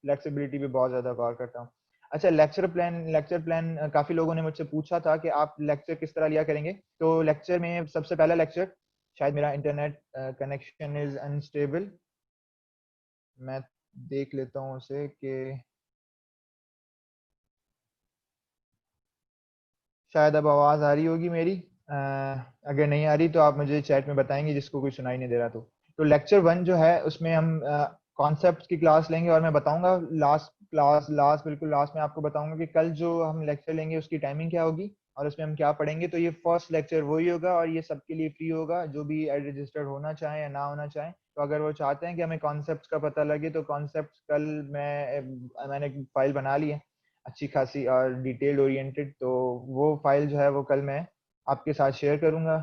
फ्लेक्सिबिलिटी पे बहुत ज़्यादा गौर करता हूँ। अच्छा, लेक्चर प्लान काफ़ी लोगों ने मुझसे पूछा था कि आप लेक्चर किस तरह लिया करेंगे। तो लेक्चर में सबसे पहला लेक्चर, शायद मेरा इंटरनेट कनेक्शन इज़ अनस्टेबल, मैं देख लेता हूँ उसे कि शायद अब आवाज़ आ रही होगी मेरी। अगर नहीं आ रही तो आप मुझे चैट में बताएंगे, जिसको कोई सुनाई नहीं दे रहा तो लेक्चर वन जो है उसमें हम कॉन्सेप्ट्स की क्लास लेंगे, और मैं बताऊंगा लास्ट बिल्कुल लास्ट में आपको बताऊंगा कि कल जो हम लेक्चर लेंगे उसकी टाइमिंग क्या होगी और उसमें हम क्या पढ़ेंगे। तो ये फर्स्ट लेक्चर वही होगा और ये सबके लिए फ्री होगा, जो भी रजिस्टर्ड होना चाहे या ना होना चाहे। तो अगर वो चाहते हैं कि हमें कॉन्सेप्ट्स का पता लगे तो कॉन्सेप्ट्स कल मैंने फाइल बना ली है अच्छी खासी और डिटेल ओरिएंटेड, तो वो फाइल जो है वो कल मैं आपके साथ शेयर करूंगा।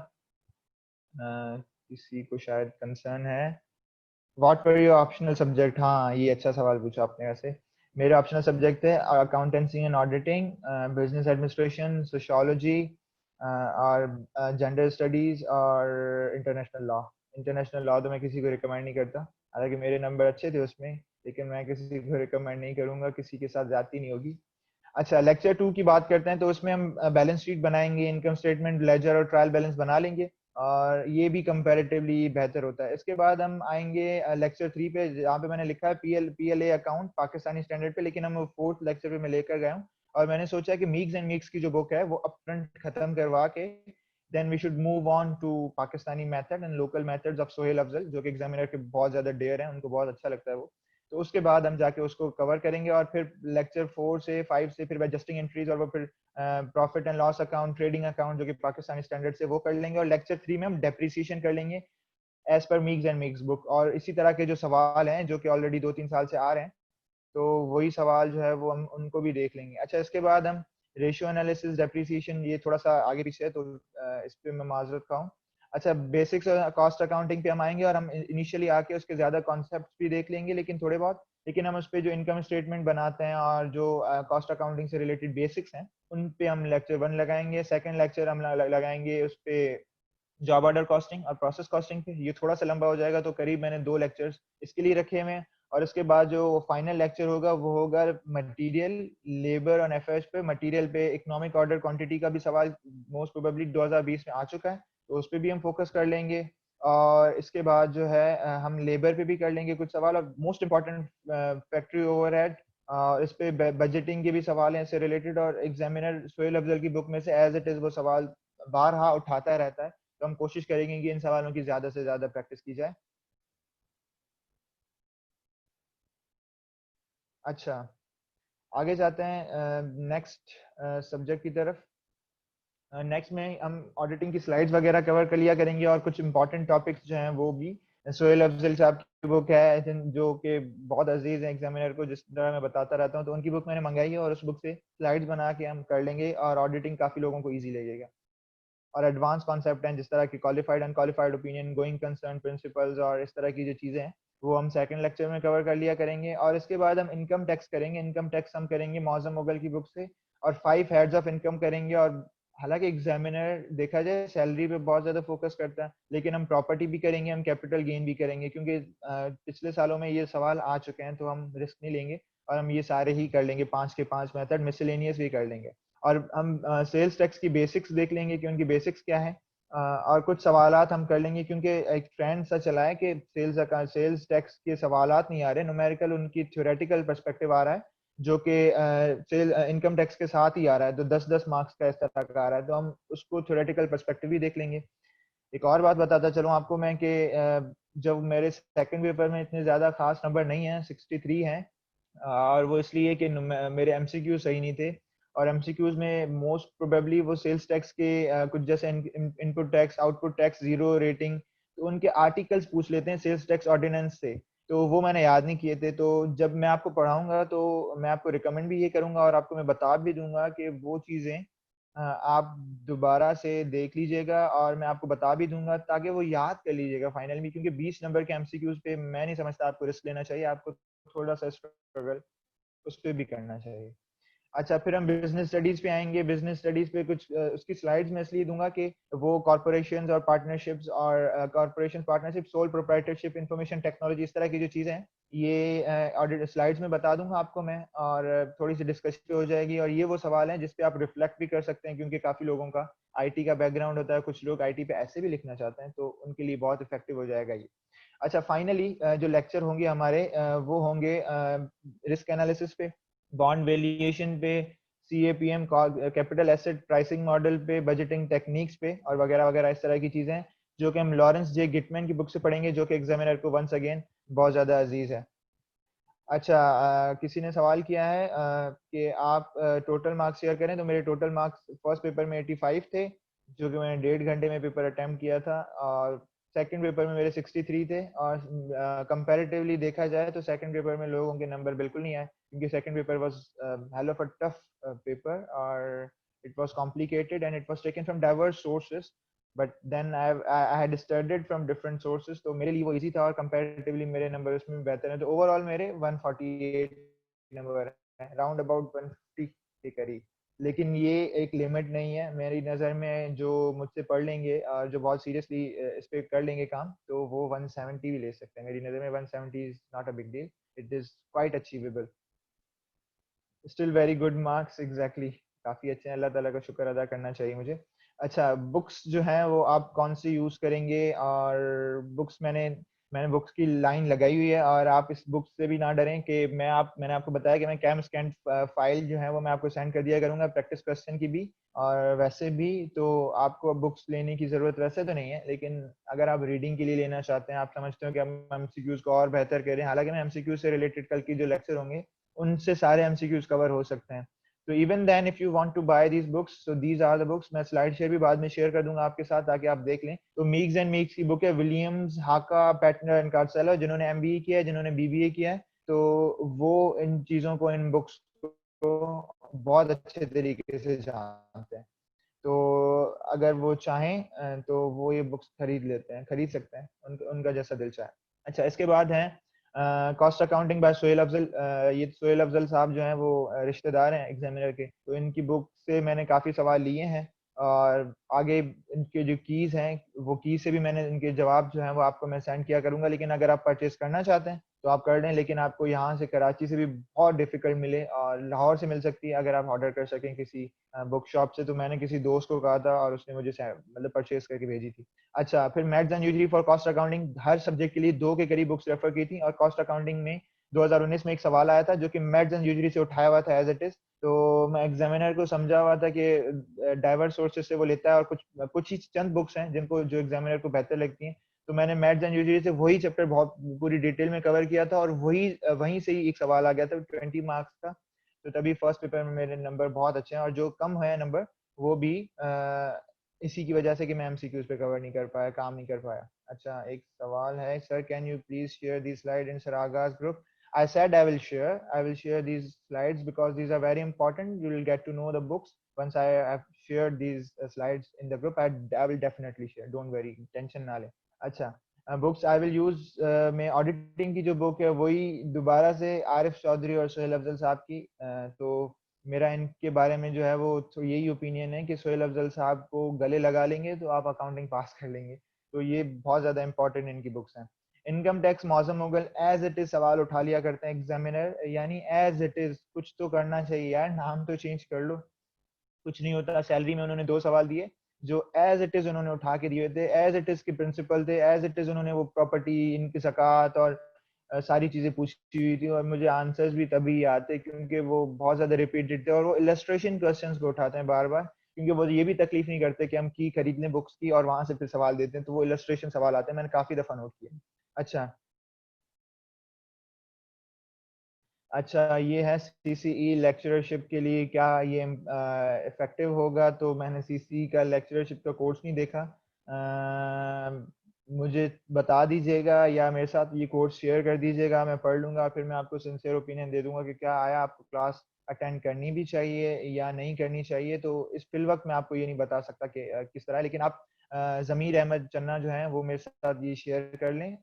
किसी को शायद कंसर्न है, what were your optional subject. हाँ, ये अच्छा सवाल पूछा आपने। वैसे मेरे ऑप्शनल सब्जेक्ट है accountancy and auditing, business administration, sociology और जेंडर स्टडीज और इंटरनेशनल लॉ तो मैं किसी को रिकमेंड नहीं करता, हालांकि मेरे नंबर अच्छे थे उसमें, लेकिन मैं किसी को रिकमेंड नहीं करूंगा, किसी के साथ जाती नहीं होगी। अच्छा, लेक्चर टू की बात करते हैं तो उसमें हम बैलेंस शीट बनाएंगे, इनकम स्टेटमेंट, लेजर और ट्रायल बैलेंस बना लेंगे, और ये भी कंपैरेटिवली बेहतर होता है। इसके बाद हम आएंगे लेक्चर थ्री पे, जहाँ पे मैंने लिखा है पीएलए अकाउंट पाकिस्तानी स्टैंडर्ड पे, लेकिन हम फोर्थ लेक्चर पे मैं लेकर गया हूँ, और मैंने सोचा कि मीक्स एंड मीक्स की जो बुक है वो अपफ्रंट खत्म करवा के then we should move on to Pakistani method and local methods of Sohail Afzal, जो कि एग्जामिनर के बहुत ज्यादा डेयर हैं, उनको बहुत अच्छा लगता है वो। तो उसके बाद हम जाके उसको कवर करेंगे, और फिर लेक्चर 4 से 5 से फिर एडजस्टिंग एंट्रीज और वो फिर profit and loss account, trading account जो कि पाकिस्तानी स्टैंडर्ड से वो कर लेंगे, और लेक्चर 3 में हम डेप्रिसिएशन कर लेंगे as per Meeks and mix book. और इसी तरह के जो सवाल हैं जो कि ऑलरेडी 2-3 साल से आ रहे हैं, तो वही सवाल जो है वो हम उनको भी देख लेंगे। अच्छा, इसके बाद हम रेशियो एनालिसिस, डेप्रिसिएशन, ये थोड़ा सा आगे पीछे है तो इस पे मैं माजरत खाऊं। अच्छा, बेसिक्स कॉस्ट अकाउंटिंग पे हम आएंगे, और हम इनिशियली आके उसके ज्यादा कॉन्सेप्ट भी देख लेंगे, लेकिन थोड़े बहुत, लेकिन हम उस पे जो इनकम स्टेटमेंट बनाते हैं और जो कॉस्ट अकाउंटिंग से रिलेटेड बेसिक्स हैं उन पे हम लेक्चर 1 लगाएंगे। सेकंड लेक्चर हम लगाएंगे उस पे जॉब ऑर्डर कॉस्टिंग और प्रोसेस कॉस्टिंग पे, ये थोड़ा सा लंबा हो जाएगा तो करीब मैंने 2 लेक्चर्स इसके लिए रखे हुए हैं। और इसके बाद जो फाइनल लेक्चर होगा वो होगा मटेरियल, लेबर और एफएच पे। मटेरियल पे इकोनॉमिक ऑर्डर क्वांटिटी का भी सवाल मोस्ट प्रोबेबली 2020 में आ चुका है, तो उस पर भी हम फोकस कर लेंगे। और इसके बाद जो है हम लेबर पे भी कर लेंगे कुछ सवाल, और मोस्ट इंपॉर्टेंट फैक्ट्री ओवरहेड, इस पे बजटिंग के भी सवाल हैं इससे रिलेटेड, और एग्जामिनर सोहेल अफजल की बुक में से एज इट इज वो सवाल बारहा उठाता रहता है, तो हम कोशिश करेंगे कि इन सवालों की ज्यादा से ज्यादा प्रैक्टिस की जाए। अच्छा, आगे जाते हैं नेक्स्ट सब्जेक्ट की तरफ। नेक्स्ट में हम ऑडिटिंग की स्लाइड्स वगैरह कवर कर लिया करेंगे, और कुछ इंपॉर्टेंट टॉपिक्स जो हैं वो भी सोहेल अफजल साहब की बुक है जो कि बहुत अजीज है एग्जामिनर को, जिस तरह मैं बताता रहता हूँ, तो उनकी बुक मैंने मंगाई है और उस बुक से स्लाइड्स बना के हम कर लेंगे, और ऑडिटिंग काफी लोगों को ईजी लगेगा। और एडवांस कॉन्सेप्ट हैं जिस तरह की qualified unqualified opinion, going concern principles और इस तरह की जो चीज़ें हैं वो हम सेकंड लेक्चर में कवर कर लिया करेंगे। और इसके बाद हम इनकम टैक्स करेंगे, इनकम टैक्स हम करेंगे मौजम मुगल की बुक से, और 5 हेड्स ऑफ इनकम करेंगे। और हालांकि एग्जामिनर देखा जाए सैलरी पे बहुत ज़्यादा फोकस करता है, लेकिन हम प्रॉपर्टी भी करेंगे, हम कैपिटल गेन भी करेंगे, क्योंकि पिछले सालों में ये सवाल आ चुके हैं, तो हम रिस्क नहीं लेंगे और हम ये सारे ही कर लेंगे, 5 के 5 मेथड, मिसलेनियस भी कर लेंगे। और हम सेल्स टैक्स की बेसिक्स देख लेंगे कि उनकी बेसिक्स क्या है, और कुछ सवालात हम कर लेंगे, क्योंकि एक ट्रेंड सा चला है कि सेल्स टैक्स के सवालात नहीं आ रहे न्यूमेरिकल, उनकी थ्योरेटिकल पर्सपेक्टिव आ रहा है। जो कि सेल इनकम टैक्स के साथ ही आ रहा है, तो 10-10 मार्क्स का इस तरह का आ रहा है, तो हम उसको थ्योरेटिकल पर्सपेक्टिव भी देख लेंगे। एक और बात बताता चलूँ आपको मैं कि जब मेरे सेकंड पेपर में इतने ज़्यादा खास नंबर नहीं हैं, 63 हैं, और वो इसलिए कि मेरे एमसीक्यू सही नहीं थे, और एमसीक्यूज में मोस्ट प्रोबेबली वो सेल्स टैक्स के कुछ जैसे input tax, output tax, zero rating, तो उनके आर्टिकल्स पूछ लेते हैं सेल्स टैक्स ऑर्डिनेंस से, तो वो मैंने याद नहीं किए थे। तो जब मैं आपको पढ़ाऊंगा तो मैं आपको रिकमेंड भी ये करूंगा और आपको मैं बता भी दूंगा कि वो चीज़ें आप दोबारा से देख लीजिएगा, और मैं आपको बता भी दूंगा ताकि वो याद कर लीजिएगा फाइनल में, क्योंकि 20 नंबर के एमसीक्यूज पे मैं नहीं समझता आपको रिस्क लेना चाहिए, आपको थोड़ा सा स्ट्रगल उस पे भी करना चाहिए। अच्छा, फिर हम बिजनेस स्टडीज पे आएंगे। बिजनेस स्टडीज पे कुछ उसकी स्लाइड्स मैं इसलिए दूंगा कि वो कॉर्पोरेशंस और पार्टनरशिप्स और corporation partnership, sole proprietorship, information technology, इस तरह की जो चीज़ें हैं ये ऑडिट स्लाइड्स में बता दूंगा आपको मैं, और थोड़ी सी डिस्कशन हो जाएगी। और ये वो सवाल हैं जिस पे आप रिफ्लेक्ट भी कर सकते हैं, क्योंकि काफ़ी लोगों का आईटी का बैकग्राउंड होता है, कुछ लोग आईटी पे ऐसे भी लिखना चाहते हैं, तो उनके लिए बहुत इफेक्टिव हो जाएगा ये। अच्छा, फाइनली जो लेक्चर होंगे हमारे वो होंगे रिस्क एनालिसिस पे, बॉन्ड वैल्यूएशन पे, CAPM capital asset pricing model पे, बजटिंग टेक्निक्स पे, और वगैरह वगैरह इस तरह की चीजें हैं जो कि हम लॉरेंस जे गिटमैन की बुक से पढ़ेंगे, जो कि एग्जामिनर को वंस अगेन बहुत ज्यादा अजीज है। अच्छा, किसी ने सवाल किया है कि आप टोटल मार्क्स शेयर करें, तो मेरे टोटल मार्क्स फर्स्ट पेपर में 85 थे, जो कि मैंने 1.5 घंटे में पेपर अटेम्प्ट किया था, और सेकंड पेपर में मेरे 63 थे, और कंपैरेटिवली देखा जाए तो सेकंड पेपर में लोगों के नंबर बिल्कुल नहीं आए, क्योंकि second paper was hell of a tough paper, और it was complicated and it was taken from diverse sources, but then I had studied from different sources, तो मेरे लिए वो इजी था, और कंपैरेटिवली मेरे नंबर उसमें भी बेहतर हैं, तो ओवरऑल मेरे 148 नंबर है, राउंड अबाउट 150 के करीब। लेकिन ये एक लिमिट नहीं है मेरी नज़र में, जो मुझसे पढ़ लेंगे और जो बहुत सीरियसली इस पे कर लेंगे काम, तो वो 170 भी ले सकते हैं। मेरी नज़र में 170 is not a big deal, it is quite achievable, still very good marks, exactly, काफ़ी अच्छे हैं, अल्लाह ताला का शुक्र अदा करना चाहिए मुझे। अच्छा, बुक्स जो हैं वो आप कौन सी यूज़ करेंगे, और बुक्स मैंने बुक्स की लाइन लगाई हुई है, और आप इस बुक से भी ना डरें कि मैंने आपको बताया कि मैं कैम स्कैन फाइल जो है वो मैं आपको सेंड कर दिया करूंगा, प्रैक्टिस क्वेश्चन की भी, और वैसे भी तो आपको बुक्स लेने की ज़रूरत वैसे तो नहीं है, लेकिन अगर आप रीडिंग के लिए लेना चाहते हैं, आप समझते हो कि हम एमसीक्यूज को और बेहतर करें, हालांकि मैं एमसीक्यू से रिलेटेड कल की जो लेक्चर होंगे उनसे सारे एमसीक्यूज कवर हो सकते हैं, तो even then if you want to buy these books, so these are the books. मैं स्लाइड शेयर भी बाद में शेयर कर दूंगा आपके साथ, ताकि आप देख लें। तो मीग्स एंड मीग्स की बुक है, विलियम्स, हाका, पैटनर एंड कार्सेलो, जिन्होंने एमबीए किया है, जिन्होंने बीबीए किया है, तो वो इन चीजों को, इन बुक्स को बहुत अच्छे तरीके से जानते हैं, तो अगर वो चाहें तो वो ये बुक्स खरीद सकते हैं, उनका जैसा दिल चाहे। अच्छा, इसके बाद है cost accounting by Sohail Afzal. ये सोहेल अफजल साहब जो हैं वो रिश्तेदार हैं एग्जामिनर के, तो इनकी बुक से मैंने काफ़ी सवाल लिए हैं, और आगे इनके जो कीज़ हैं वो कीज़ से भी मैंने इनके जवाब जो हैं वो आपको मैं सेंड किया करूंगा, लेकिन अगर आप परचेज करना चाहते हैं तो आप कर लें, लेकिन आपको यहाँ से कराची से भी बहुत डिफिकल्ट मिले, और लाहौर से मिल सकती है अगर आप ऑर्डर कर सकें किसी बुक शॉप से, तो मैंने किसी दोस्त को कहा था और उसने मुझे मतलब परचेज करके भेजी थी। अच्छा, फिर maths and usury for cost accounting, हर सब्जेक्ट के लिए 2 के करीब बुक्स रेफर की थी, और कॉस्ट अकाउंटिंग में 2019 में एक सवाल आया था जो कि मैथ्स एंड यूजरी से उठाया हुआ था एज इट इज, तो मैं एग्जामिनर को समझा हुआ था कि डाइवर्स सोर्सेज से वो लेता है, और कुछ कुछ ही चंद बुक्स हैं जिनको जो एग्जामिनर को बेहतर लगती हैं, तो मैंने मैथ्स एंड यूजरी से वही चैप्टर बहुत पूरी डिटेल में कवर किया था, और वहीं से ही एक सवाल आ गया था 20 मार्क्स का, तो तभी फर्स्ट पेपर में मेरे नंबर बहुत अच्छे हैं, और जो कम है नंबर वो भी इसी की वजह से कि मैं एमसीक्यूज पे कवर नहीं कर पाया, काम नहीं कर पाया। अच्छा, एक सवाल है, sir can you please share the slide in सरागाज group? I said I will share these slides because these are very important. You will get to know the books once I have shared these slides in the group. I will definitely share. Don't worry, tension ना ले। अच्छा, बुक्स आई विल यूज में ऑडिटिंग की जो बुक है वही दोबारा से आरिफ चौधरी और सोहेल अफजल साहब की, तो मेरा इनके बारे में जो है वो तो यही ओपिनियन है कि सोहेल अफजल साहब को गले लगा लेंगे तो आप अकाउंटिंग पास कर लेंगे, तो ये बहुत ज़्यादा इंपॉर्टेंट इनकी बुक्स हैं। इनकम टैक्स मौसम मुगल एज इट इज सवाल उठा लिया करते हैं एग्जामिनर, यानी एज इट इज कुछ तो करना चाहिए यार, नाम तो चेंज कर लो, कुछ नहीं होता। सैलरी में उन्होंने 2 सवाल दिए जो एज इट इज उन्होंने उठा के दिए थे, एज इट इज के प्रिंसिपल थे, एज इट इज उन्होंने वो प्रॉपर्टी, इनकी ज़कात और सारी चीजें पूछी हुई थी और मुझे आंसर्स भी तभी याद थे क्योंकि वो बहुत ज्यादा रिपीटेड थे और वो इलस्ट्रेशन क्वेश्चंस को उठाते हैं बार बार, क्योंकि वो ये भी तकलीफ नहीं करते कि हम की खरीद लें बुक्स की और वहां से फिर सवाल देते हैं, तो वो इलस्ट्रेशन सवाल आते हैं, मैंने काफी दफा नोट किया। अच्छा। अच्छा, ये है सीसीई लेक्चरशिप के लिए क्या ये इफेक्टिव होगा? तो मैंने सीसीई का लेक्चरशिप का कोर्स नहीं देखा। मुझे बता दीजिएगा या मेरे साथ ये कोर्स शेयर कर दीजिएगा, मैं पढ़ लूंगा, फिर मैं आपको सिंसियर ओपिनियन दे दूंगा कि क्या आया, आपको क्लास अटेंड करनी भी चाहिए या नहीं करनी चाहिए। तो इस फिल वक्त मैं आपको ये नहीं बता सकता कि किस तरह है, लेकिन आप ज़मीर अहमद चन्ना जो है वो मेरे साथ ये शेयर कर लें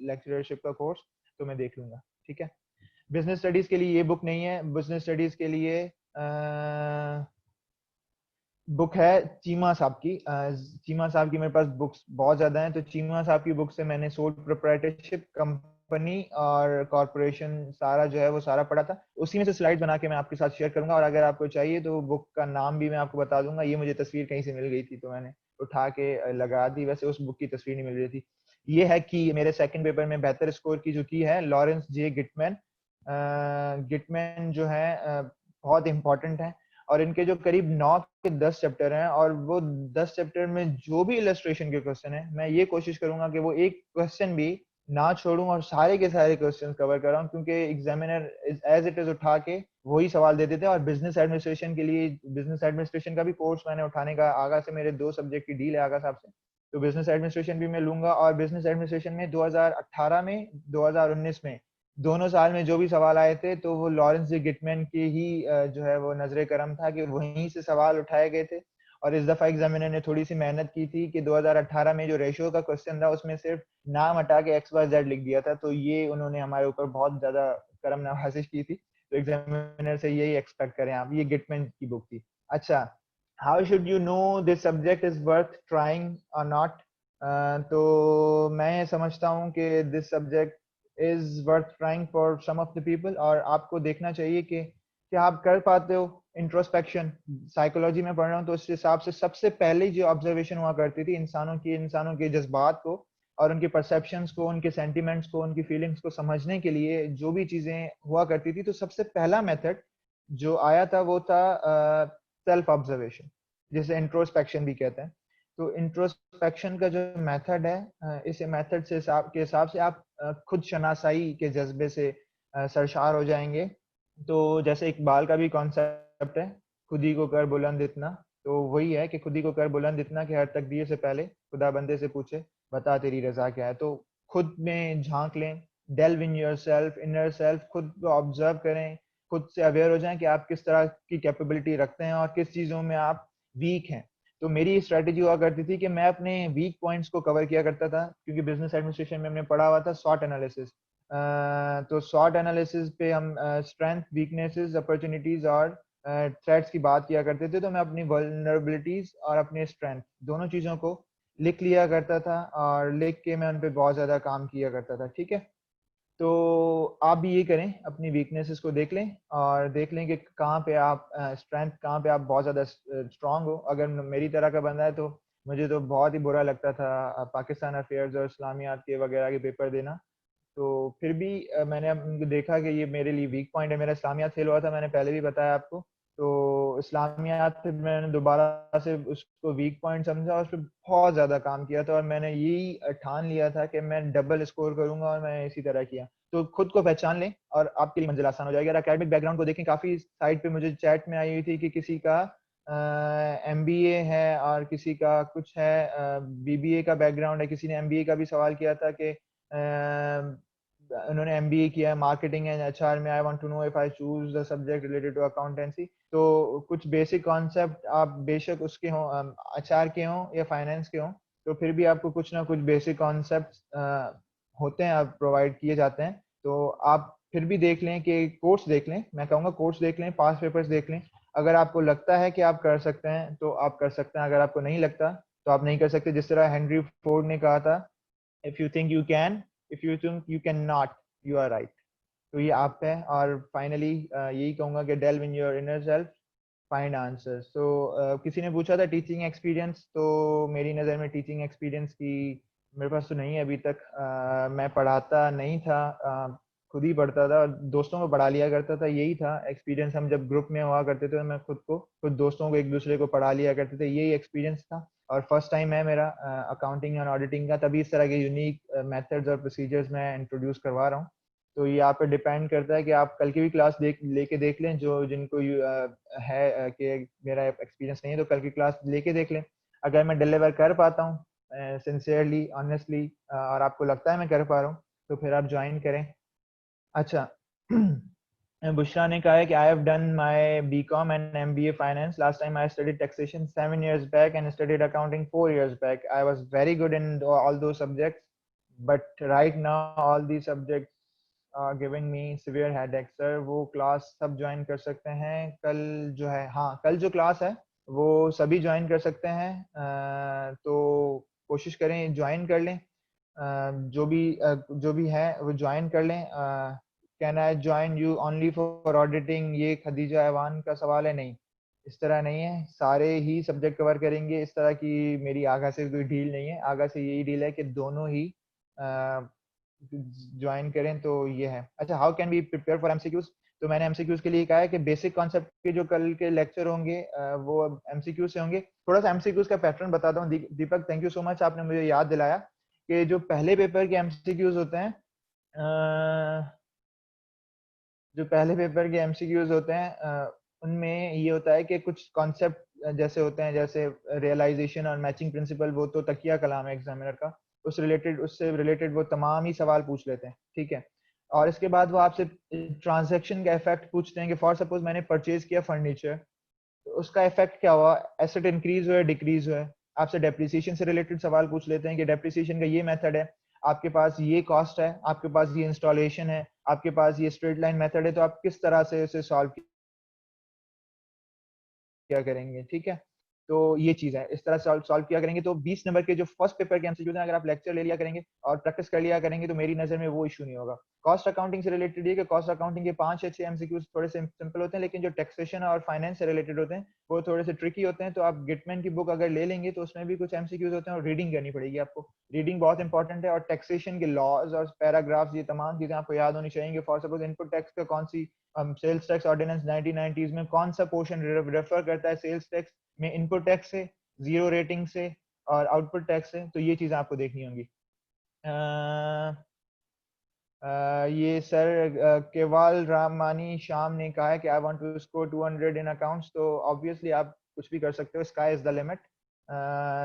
लेक्चरशिप का कोर्स, तो मैं देख लूंगा। ठीक है। बिजनेस स्टडीज के लिए ये बुक नहीं है, बिजनेस स्टडीज के लिए बुक है चीमा साहब की। चीमा साहब की मेरे पास बुक्स बहुत ज्यादा हैं, तो चीमा साहब की बुक से मैंने सोल प्रोप्राइटरशिप, कंपनी और कॉरपोरेशन सारा जो है वो सारा पढ़ा था। उसी में से स्लाइड बना के मैं आपके साथ शेयर करूंगा, और अगर आपको चाहिए तो बुक का नाम भी मैं आपको बता दूंगा। ये मुझे तस्वीर कहीं से मिल गई थी तो मैंने उठा के लगा दी, वैसे उस बुक की तस्वीर नहीं मिल रही थी। ये है कि मेरे सेकंड पेपर में बेहतर स्कोर की जो की है लॉरेंस जे गिटमैन। गिटमैन जो है बहुत इंपॉर्टेंट है, और इनके जो करीब 9 के 10 चैप्टर हैं, और वो 10 चैप्टर में जो भी इलस्ट्रेशन के क्वेश्चन है मैं ये कोशिश करूंगा कि वो एक क्वेश्चन भी ना छोड़ूं और सारे के सारे क्वेश्चन कवर कर रहा हूं, क्योंकि एग्जामिनर एज इट इज उठा के वही सवाल दे देते हैं। और बिजनेस एडमिनिस्ट्रेशन के लिए, बिजनेस एडमिनिस्ट्रेशन का भी कोर्स मैंने उठाने का, आगा से मेरे 2 सब्जेक्ट की डील है आगा साहब से, तो बिजनेस एडमिनिस्ट्रेशन भी मैं लूंगा। और बिजनेस एडमिनिस्ट्रेशन में 2018 में 2019 में दोनों साल में जो भी सवाल आए थे तो वो लॉरेंस जे गिटमैन की ही जो है वो नजरे करम था कि वहीं से सवाल उठाए गए थे। और इस दफा एग्जामिनर ने थोड़ी सी मेहनत की थी कि 2018 में जो रेशियो का क्वेश्चन था उसमें सिर्फ नाम हटा के XYZ लिख दिया था, तो ये उन्होंने हमारे ऊपर बहुत ज्यादा करम नवाजिश की थी। तो एग्जामिनर से यही एक्सपेक्ट करें आप। ये गिटमैन की बुक थी। अच्छा, how should you know this subject is worth trying और नॉट? तो मैं ये समझता हूँ कि this subject is worth trying for some of the people, और आपको देखना चाहिए कि क्या आप कर पाते हो इंट्रोस्पेक्शन। साइकोलॉजी में पढ़ रहा हूँ तो उस हिसाब से सबसे पहले जो ऑब्जर्वेशन हुआ करती थी इंसानों की, इंसानों के जज्बात को और उनके परसेप्शंस को, उनके सेंटिमेंट्स को, उनकी फीलिंग्स को समझने के लिए जो भी चीजें हुआ करती थी, तो सबसे पहला मेथड जो आया था वो था सेल्फ ऑब्जर्वेशन, जिसे इंट्रोस्पेक्शन भी कहते हैं। तो इंट्रोस्पेक्शन का जो मेथड है, इस मेथड से के हिसाब से आप खुद शनासाई के जज्बे से सरशार हो जाएंगे। तो जैसे इकबाल का भी कॉन्सेप्ट है, खुद ही को कर बुलंद इतना, तो वही है कि खुद ही को कर बुलंद इतना कि हर तकदीर से पहले खुदा बंदे से पूछे बता तेरी रजा क्या है। तो खुद में झांक लें, delve in your self, inner self, खुद को ऑब्जर्व करें, खुद से अवेयर हो जाएं कि आप किस तरह की कैपेबिलिटी रखते हैं और किस चीज़ों में आप वीक हैं। तो मेरी स्ट्रेटेजी हुआ करती थी कि मैं अपने वीक पॉइंट्स को कवर किया करता था, क्योंकि बिजनेस एडमिनिस्ट्रेशन में हमने पढ़ा हुआ था स्वॉट एनालिसिस। तो स्वॉट एनालिसिस पे हम स्ट्रेंथ, वीकनेसेस, अपॉर्चुनिटीज और थ्रेट्स की बात किया करते थे। तो मैं अपनी वल्नरेबिलिटीज और अपने स्ट्रेंथ दोनों चीज़ों को लिख लिया करता था, और लिख के मैं उन पर बहुत ज़्यादा काम किया करता था। ठीक है। तो आप भी ये करें, अपनी वीकनेसेस को देख लें और देख लें कि कहाँ पे आप स्ट्रेंथ, कहाँ पे आप बहुत ज़्यादा स्ट्रांग हो। अगर मेरी तरह का बंदा है तो मुझे तो बहुत ही बुरा लगता था पाकिस्तान अफेयर्स और इस्लामियात के वगैरह के पेपर देना। तो फिर भी मैंने अब देखा कि ये मेरे लिए वीक पॉइंट है। मेरा इस्लामियात फेल हुआ था, मैंने पहले भी बताया आपको। तो इस्लामियात फिर मैंने दोबारा से उसको वीक पॉइंट समझा और उस पर बहुत ज़्यादा काम किया था, और मैंने यही ठान लिया था कि मैं डबल स्कोर करूंगा, और मैं इसी तरह किया। तो खुद को पहचान लें और आपके लिए मंजिल आसान हो जाएगी। अगर एकेडमिक बैकग्राउंड को देखें, काफ़ी साइट पे मुझे चैट में आई हुई थी कि किसी का MBA है और किसी का कुछ है BBA का बैकग्राउंड है। किसी ने MBA का भी सवाल किया था कि उन्होंने MBA किया है मार्केटिंग एंड HR में, I want to know if I choose the subject related to accountancy. तो कुछ बेसिक कॉन्सेप्ट आप बेशक उसके हों, HR के हों या फाइनेंस के हों, तो फिर भी आपको कुछ ना कुछ बेसिक कॉन्सेप्ट होते हैं, आप प्रोवाइड किए जाते हैं। तो आप फिर भी देख लें कि कोर्स देख लें, मैं कहूँगा कोर्स देख लें, पास पेपर्स देख लें। अगर आपको लगता है कि आप कर सकते हैं तो आप कर सकते हैं, अगर आपको नहीं लगता तो आप नहीं कर सकते। जिस तरह हेनरी फोर्ड ने कहा था, if you think you can, if you think you can not, you are right. तो ये आप है। और फाइनली यही कहूंगा कि delve in your inner self, find answers. तो किसी ने पूछा था टीचिंग एक्सपीरियंस, तो मेरी नज़र में टीचिंग एक्सपीरियंस की मेरे पास तो नहीं है अभी तक। मैं पढ़ाता नहीं था, खुद ही पढ़ता था और दोस्तों को पढ़ा लिया करता था। यही था एक्सपीरियंस। हम जब ग्रुप में हुआ करते थे तो मैं खुद दोस्तों को एक दूसरे को पढ़ा लिया करते थे। यही एक्सपीरियंस था और फर्स्ट टाइम है मेरा अकाउंटिंग और ऑडिटिंग का, तभी इस तरह के यूनिक मेथड्स और प्रोसीजर्स मैं इंट्रोड्यूस करवा रहा हूँ। तो ये आप पे डिपेंड करता है कि आप कल की भी क्लास लेके देख लें। जो जिनको है कि मेरा एक्सपीरियंस नहीं है तो कल की क्लास लेके देख लें। अगर मैं डिलीवर कर पाता हूँ सिंसियरली ऑनेस्टली और आपको लगता है मैं कर पा रहा हूँ तो फिर आप ज्वाइन करें। अच्छा बुशरा ने कहा है कि I have done my BCom and MBA finance. Last time I studied taxation 7 years back and studied accounting 4 years back. I was very good in all दो subjects but right now all the subjects are giving me severe headache. Sir वो क्लास सब ज्वाइन कर सकते हैं कल जो है? हाँ, कल जो क्लास है वो सभी ज्वाइन कर सकते हैं। तो कोशिश करें ज्वाइन कर लें। जो भी है वो ज्वाइन कर लें। Can I join you only for auditing, ये खदीजा ऐवान का सवाल है। नहीं, इस तरह नहीं है, सारे ही सब्जेक्ट कवर करेंगे। इस तरह की मेरी आगा से कोई डील नहीं है। आगा से यही डील है कि दोनों ही ज्वाइन करें। तो ये है। अच्छा, how can we prepare for MCQs? तो मैंने एमसीक्यूज के लिए कहा है कि बेसिक कॉन्सेप्ट के जो कल के लेक्चर होंगे वो एमसीक्यूज से होंगे। थोड़ा सा एमसीक्यूज का पैटर्न बताता हूँ। दीपक, थैंक यू सो मच, आपने मुझे याद दिलाया कि जो पहले पेपर के एमसीक्यूज होते हैं, जो पहले पेपर के एमसीक्यूज होते हैं उनमें ये होता है कि कुछ कॉन्सेप्ट जैसे होते हैं, जैसे रियलाइजेशन और मैचिंग प्रिंसिपल, वो तो तकिया कलाम है एग्जामिनर का। उससे रिलेटेड वो तमाम ही सवाल पूछ लेते हैं, ठीक है। और इसके बाद वो आपसे ट्रांजैक्शन का इफेक्ट पूछते हैं कि फॉर सपोज मैंने परचेज किया फर्नीचर, तो उसका इफेक्ट क्या हुआ, एसेट इंक्रीज हुआ है डिक्रीज हुआ है। आपसे डेप्रिसिएशन से रिलेटेड सवाल पूछ लेते हैं कि डेप्रिसिएशन का ये मेथड है, आपके पास ये कॉस्ट है, आपके पास ये इंस्टॉलेशन है, आपके पास ये स्ट्रेट लाइन मेथड है, तो आप किस तरह से इसे सॉल्व किया करेंगे, ठीक है। तो ये चीज है, इस तरह सॉल्व किया करेंगे। तो 20 नंबर के जो फर्स्ट पेपर के एमसीक्यूज हैं, अगर आप लेक्चर ले लिया करेंगे और प्रैक्टिस कर लिया करेंगे तो मेरी नजर में वो इशू नहीं होगा। कॉस्ट अकाउंटिंग से रिलेटेड ये कि कॉस्ट अकाउंटिंग के 5 या 6 एमसीक्यूज थोड़े से सिंपल होते हैं, लेकिन जो टैक्सेशन और फाइनेंस से रिलेटेड होते हैं वो थोड़े से ट्रिकी होते हैं। तो आप गिटमैन की बुक अगर ले लेंगे तो उसमें भी कुछ एमसीक्यूज होते हैं और रीडिंग करनी पड़ेगी आपको। रीडिंग बहुत इंपॉर्टेंट है। और टैक्सेशन के लॉज और पैराग्राफ्स, ये तमाम चीजें आपको याद होनी चाहिए। फॉर सपोज इनपुट टैक्स का कौन सी सेल्स टैक्स ऑर्डिनेंस 1990s में कौन सा पोर्शन रेफर करता है सेल्स टैक्स में, इनपुट टैक्स से, जीरो रेटिंग से और आउटपुट टैक्स से। तो ये चीजें आपको देखनी होंगी। ये सर केवाल रामानी शाम ने कहा है कि I want to score 200 in accounts. तो ऑब्वियसली आप कुछ भी कर सकते हो, sky is the limit.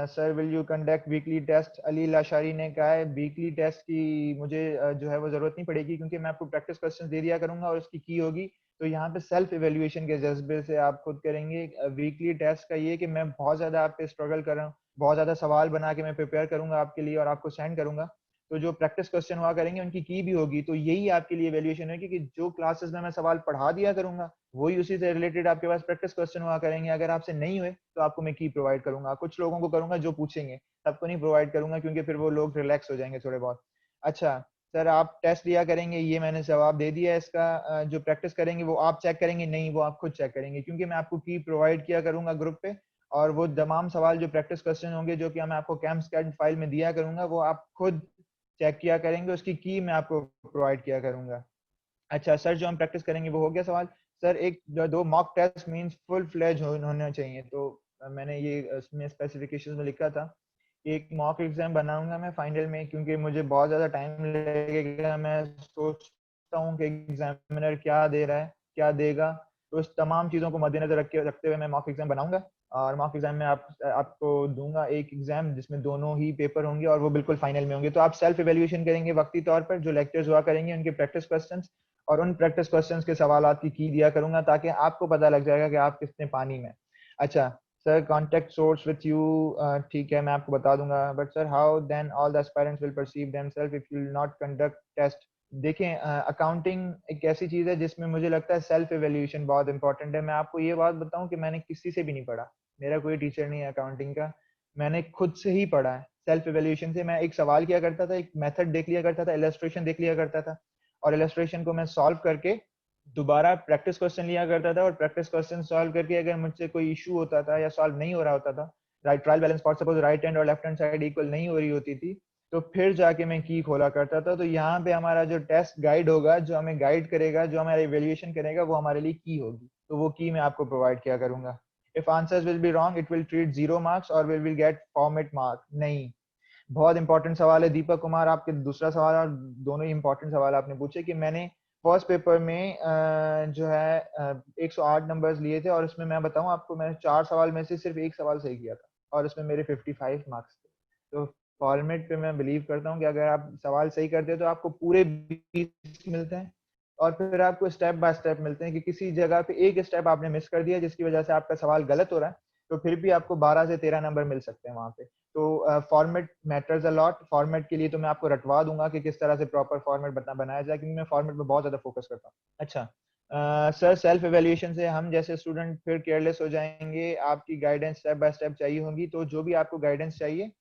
Sir will you conduct weekly test? Ali Lashari ने कहा है वीकली टेस्ट की मुझे जो है वो जरूरत नहीं पड़ेगी, क्योंकि मैं आपको प्रैक्टिस क्वेश्चन दे दिया करूंगा और उसकी की होगी। तो यहाँ पे सेल्फ इवेल्युएशन के जज्बे से आप खुद करेंगे। वीकली टेस्ट का ये कि मैं बहुत ज्यादा आप पे स्ट्रगल कर रहा हूँ, बहुत ज्यादा सवाल बना के मैं प्रिपेयर करूंगा आपके लिए और आपको सेंड करूंगा। तो जो प्रैक्टिस क्वेश्चन हुआ करेंगे उनकी की भी होगी। तो यही आपके लिए वैल्यूएशन होगी कि जो क्लासेस में मैं सवाल पढ़ा दिया करूंगा वही उसी से रिलेटेड आपके पास प्रैक्टिस क्वेश्चन हुआ करेंगे। अगर आपसे नहीं हुए तो आपको मैं की प्रोवाइड करूंगा। कुछ लोगों को करूंगा जो पूछेंगे, सबको नहीं प्रोवाइड करूंगा, क्योंकि फिर वो लोग रिलैक्स हो जाएंगे थोड़े बहुत। अच्छा सर, आप टेस्ट लिया करेंगे, ये मैंने जवाब दे दिया है इसका। जो प्रैक्टिस करेंगे वो आप चेक करेंगे? नहीं, वो आप खुद चेक करेंगे, क्योंकि मैं आपको की प्रोवाइड किया करूंगा ग्रुप पे। और वो तमाम सवाल जो प्रैक्टिस क्वेश्चन होंगे जो कि मैं आपको कैम्प स्कैड फाइल में दिया करूंगा, वो आप खुद चेक किया करेंगे, उसकी की मैं आपको प्रोवाइड किया करूंगा। अच्छा सर, जो हम प्रैक्टिस करेंगे वो हो गया सवाल। सर एक दो mock test means full fledge होने चाहिए। तो मैंने ये इसमें स्पेसिफिकेशंस में लिखा था, एक मॉक एग्जाम बनाऊंगा मैं फाइनल में, क्योंकि मुझे बहुत ज्यादा टाइम लगेगा। मैं सोचता हूँ कि एग्जामिनर क्या दे रहा है, क्या देगा, तो इस तमाम चीजों को मद्देनजर रखते हुए मैं मॉक एग्जाम बनाऊंगा। और मॉक एग्जाम में आपको दूंगा एक एग्जाम जिसमें दोनों ही पेपर होंगे और वो बिल्कुल फाइनल में होंगे। तो आप सेल्फ इवेल्युएशन करेंगे वक्ती तौर पर, जो लेक्चर्स हुआ करेंगे उनके प्रैक्टिस क्वेश्चंस और उन प्रैक्टिस क्वेश्चंस के सवालात की दिया करूंगा, ताकि आपको पता लग जाएगा कि आप कितने पानी में। अच्छा sir, contact source with you, ठीक है मैं आपको बता दूंगा। But sir how then all the aspirants will perceive themselves if you will not conduct test? देखें, अकाउंटिंग एक ऐसी चीज है जिसमें मुझे लगता है सेल्फ इवेल्युएशन बहुत इंपॉर्टेंट है। मैं आपको ये बात बताऊं कि मैंने किसी से भी नहीं पढ़ा, मेरा कोई टीचर नहीं है अकाउंटिंग का, मैंने खुद से ही पढ़ा है। सेल्फ इवेल्युएशन से मैं एक सवाल किया करता था, एक मेथड देख लिया करता था, इलस्ट्रेशन देख लिया करता था, और इलस्ट्रेशन को मैं सॉल्व करके दोबारा प्रैक्टिस क्वेश्चन लिया करता था। और प्रैक्टिस क्वेश्चन सॉल्व करके अगर मुझसे कोई इशू होता था या सॉल्व नहीं हो रहा होता था, right trial balance for suppose right hand और लेफ्ट हैंड साइड इक्वल नहीं हो रही होती थी, तो फिर जाके मैं की खोला करता था। तो यहाँ पे हमारा जो टेस्ट गाइड होगा, जो हमें गाइड करेगा, जो हमारा इवेल्युएशन करेगा, वो हमारे लिए की होगी। तो वो की मैं आपको प्रोवाइड किया करूंगा। If answers will be wrong it will treat 0 marks और विल गेट फॉर्मेट मार्क नहीं। बहुत इंपॉर्टेंट सवाल है दीपक कुमार, आपके दूसरा सवाल और दोनों ही इंपॉर्टेंट सवाल आपने पूछे कि मैंने फर्स्ट पेपर में जो है 108 नंबर्स लिए थे, और उसमें मैं बताऊं आपको, मैंने 4 सवाल में से सिर्फ एक सवाल सही किया था और उसमें मेरे 55 मार्क्स थे। तो फॉर्मेट पे मैं बिलीव करता हूँ कि अगर आप सवाल सही करते हैं तो आपको पूरे 20 मिलते हैं, और फिर आपको स्टेप बाय स्टेप मिलते हैं कि किसी जगह पे एक स्टेप आपने मिस कर दिया जिसकी वजह से आपका सवाल गलत हो रहा है, तो फिर भी आपको 12 से 13 नंबर मिल सकते हैं वहां पे। तो format matters a lot. Format के लिए तो मैं आपको रटवा दूंगा कि किस तरह से प्रॉपर फॉर्मेट बनाया जाए, क्योंकि मैं फॉर्मेट पे बहुत ज्यादा फोकस करता हूँ। अच्छा सर, सेल्फ एवेल्युएशन से हम जैसे स्टूडेंट फिर केयरलेस हो जाएंगे, आपकी गाइडेंस स्टेप बाय स्टेप चाहिए होगी। तो जो भी आपको गाइडेंस चाहिए,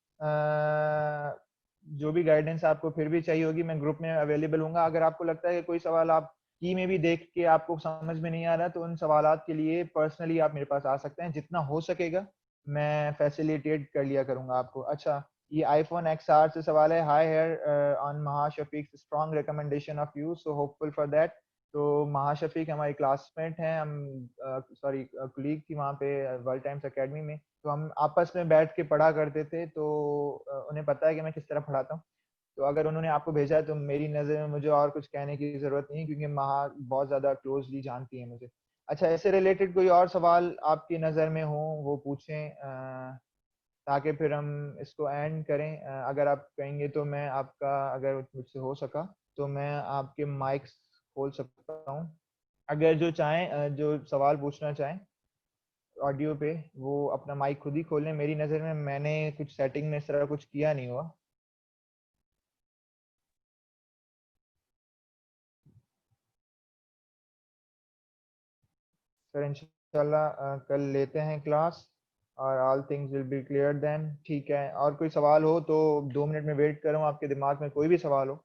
जो भी गाइडेंस आपको फिर भी चाहिए होगी, मैं ग्रुप में अवेलेबल हूँ। अगर आपको लगता है कि कोई सवाल आप की में भी देख के आपको समझ में नहीं आ रहा, तो उन सवालात के लिए पर्सनली आप मेरे पास आ सकते हैं। जितना हो सकेगा मैं फैसिलिटेट कर लिया करूंगा आपको। अच्छा, ये आईफोन XR से सवाल है। Hi here on Mahashafiq, strong recommendation of you, so hopeful for that. तो महाशफीक हमारी क्लासमेट हैं, हम सॉरी कुलीग थी वहाँ पे वर्ल्ड टाइम्स एकेडमी में। तो हम आपस में बैठ के पढ़ा करते थे, तो उन्हें पता है कि मैं किस तरह पढ़ाता हूँ। तो अगर उन्होंने आपको भेजा है तो मेरी नज़र में मुझे और कुछ कहने की ज़रूरत नहीं, क्योंकि महा बहुत ज़्यादा क्लोजली जानती है मुझे। अच्छा, ऐसे रिलेटेड कोई और सवाल आपकी नज़र में हो वो पूछें, ताकि फिर हम इसको एंड करें। अगर आप कहेंगे तो मैं आपका, अगर मुझसे हो सका तो मैं आपके माइक्स खोल सकता हूँ। अगर जो चाहें, जो सवाल पूछना चाहें ऑडियो पे, वो अपना माइक खुद ही खोलें। मेरी नज़र में मैंने कुछ सेटिंग में इस तरह कुछ किया नहीं हुआ। सर इंशाल्लाह कल लेते हैं क्लास, और all things will be clear then. ठीक है, और कोई सवाल हो तो 2 मिनट में वेट कर रहा हूँ। आपके दिमाग में कोई भी सवाल हो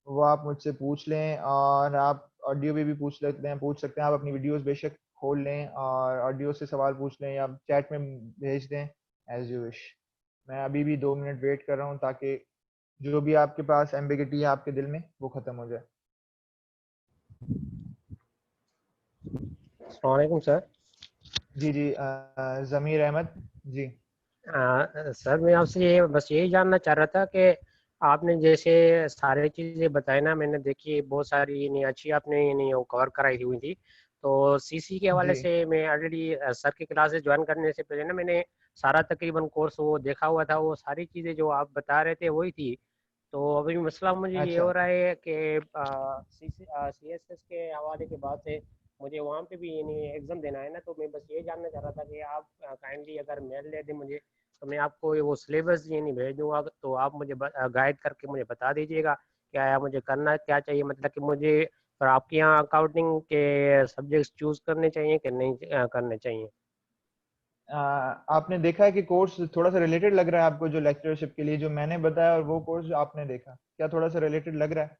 वो आप मुझसे पूछ लें, और आप ऑडियो में भी पूछ सकते हैं। आप अपनी वीडियोस बेशक खोल लें और ऑडियो से सवाल पूछ लें, या चैट में भेज दें, एज यू विश। मैं अभी भी 2 मिनट वेट कर रहा हूँ, ताकि जो भी आपके पास एम्बिगिटी है आपके दिल में वो खत्म हो जाए। अस्सलाम वालेकुम सर। जी जी, जमीर अहमद जी। सर मैं आपसे ये बस यही जानना चाह रहा था कि आपने जैसे सारी चीज़ें बताई ना, मैंने देखी बहुत सारी नहीं अच्छी आपने नहीं वो कवर कराई हुई थी। तो सीसी के हवाले जी से मैं ऑलरेडी सर की क्लासेस ज्वाइन करने से पहले ना मैंने सारा तकरीबन कोर्स वो देखा हुआ था, वो सारी चीज़ें जो आप बता रहे थे वही थी। तो अभी मसला मुझे ये अच्छा। हो रहा है कि CSS के हवाले के बाद से मुझे वहाँ पे भी यानी एग्ज़ाम देना है ना, तो मैं बस ये जानना चाह रहा था कि आप काइंडली अगर मेल दे दें मुझे, तो मैं आपको ये वो सिलेबस यानी भेज दूंगा, तो आप मुझे गाइड करके मुझे बता दीजिएगा क्या है मुझे करना क्या चाहिए, मतलब कि मुझे और आपके यहाँ अकाउंटिंग के सब्जेक्ट्स चूज करने चाहिए कि नहीं करने चाहिए। आपने देखा है कि कोर्स थोड़ा सा रिलेटेड लग रहा है आपको, जो लेक्चरशिप के लिए जो मैंने बताया और वो कोर्स जो आपने देखा, क्या थोड़ा सा रिलेटेड लग रहा है?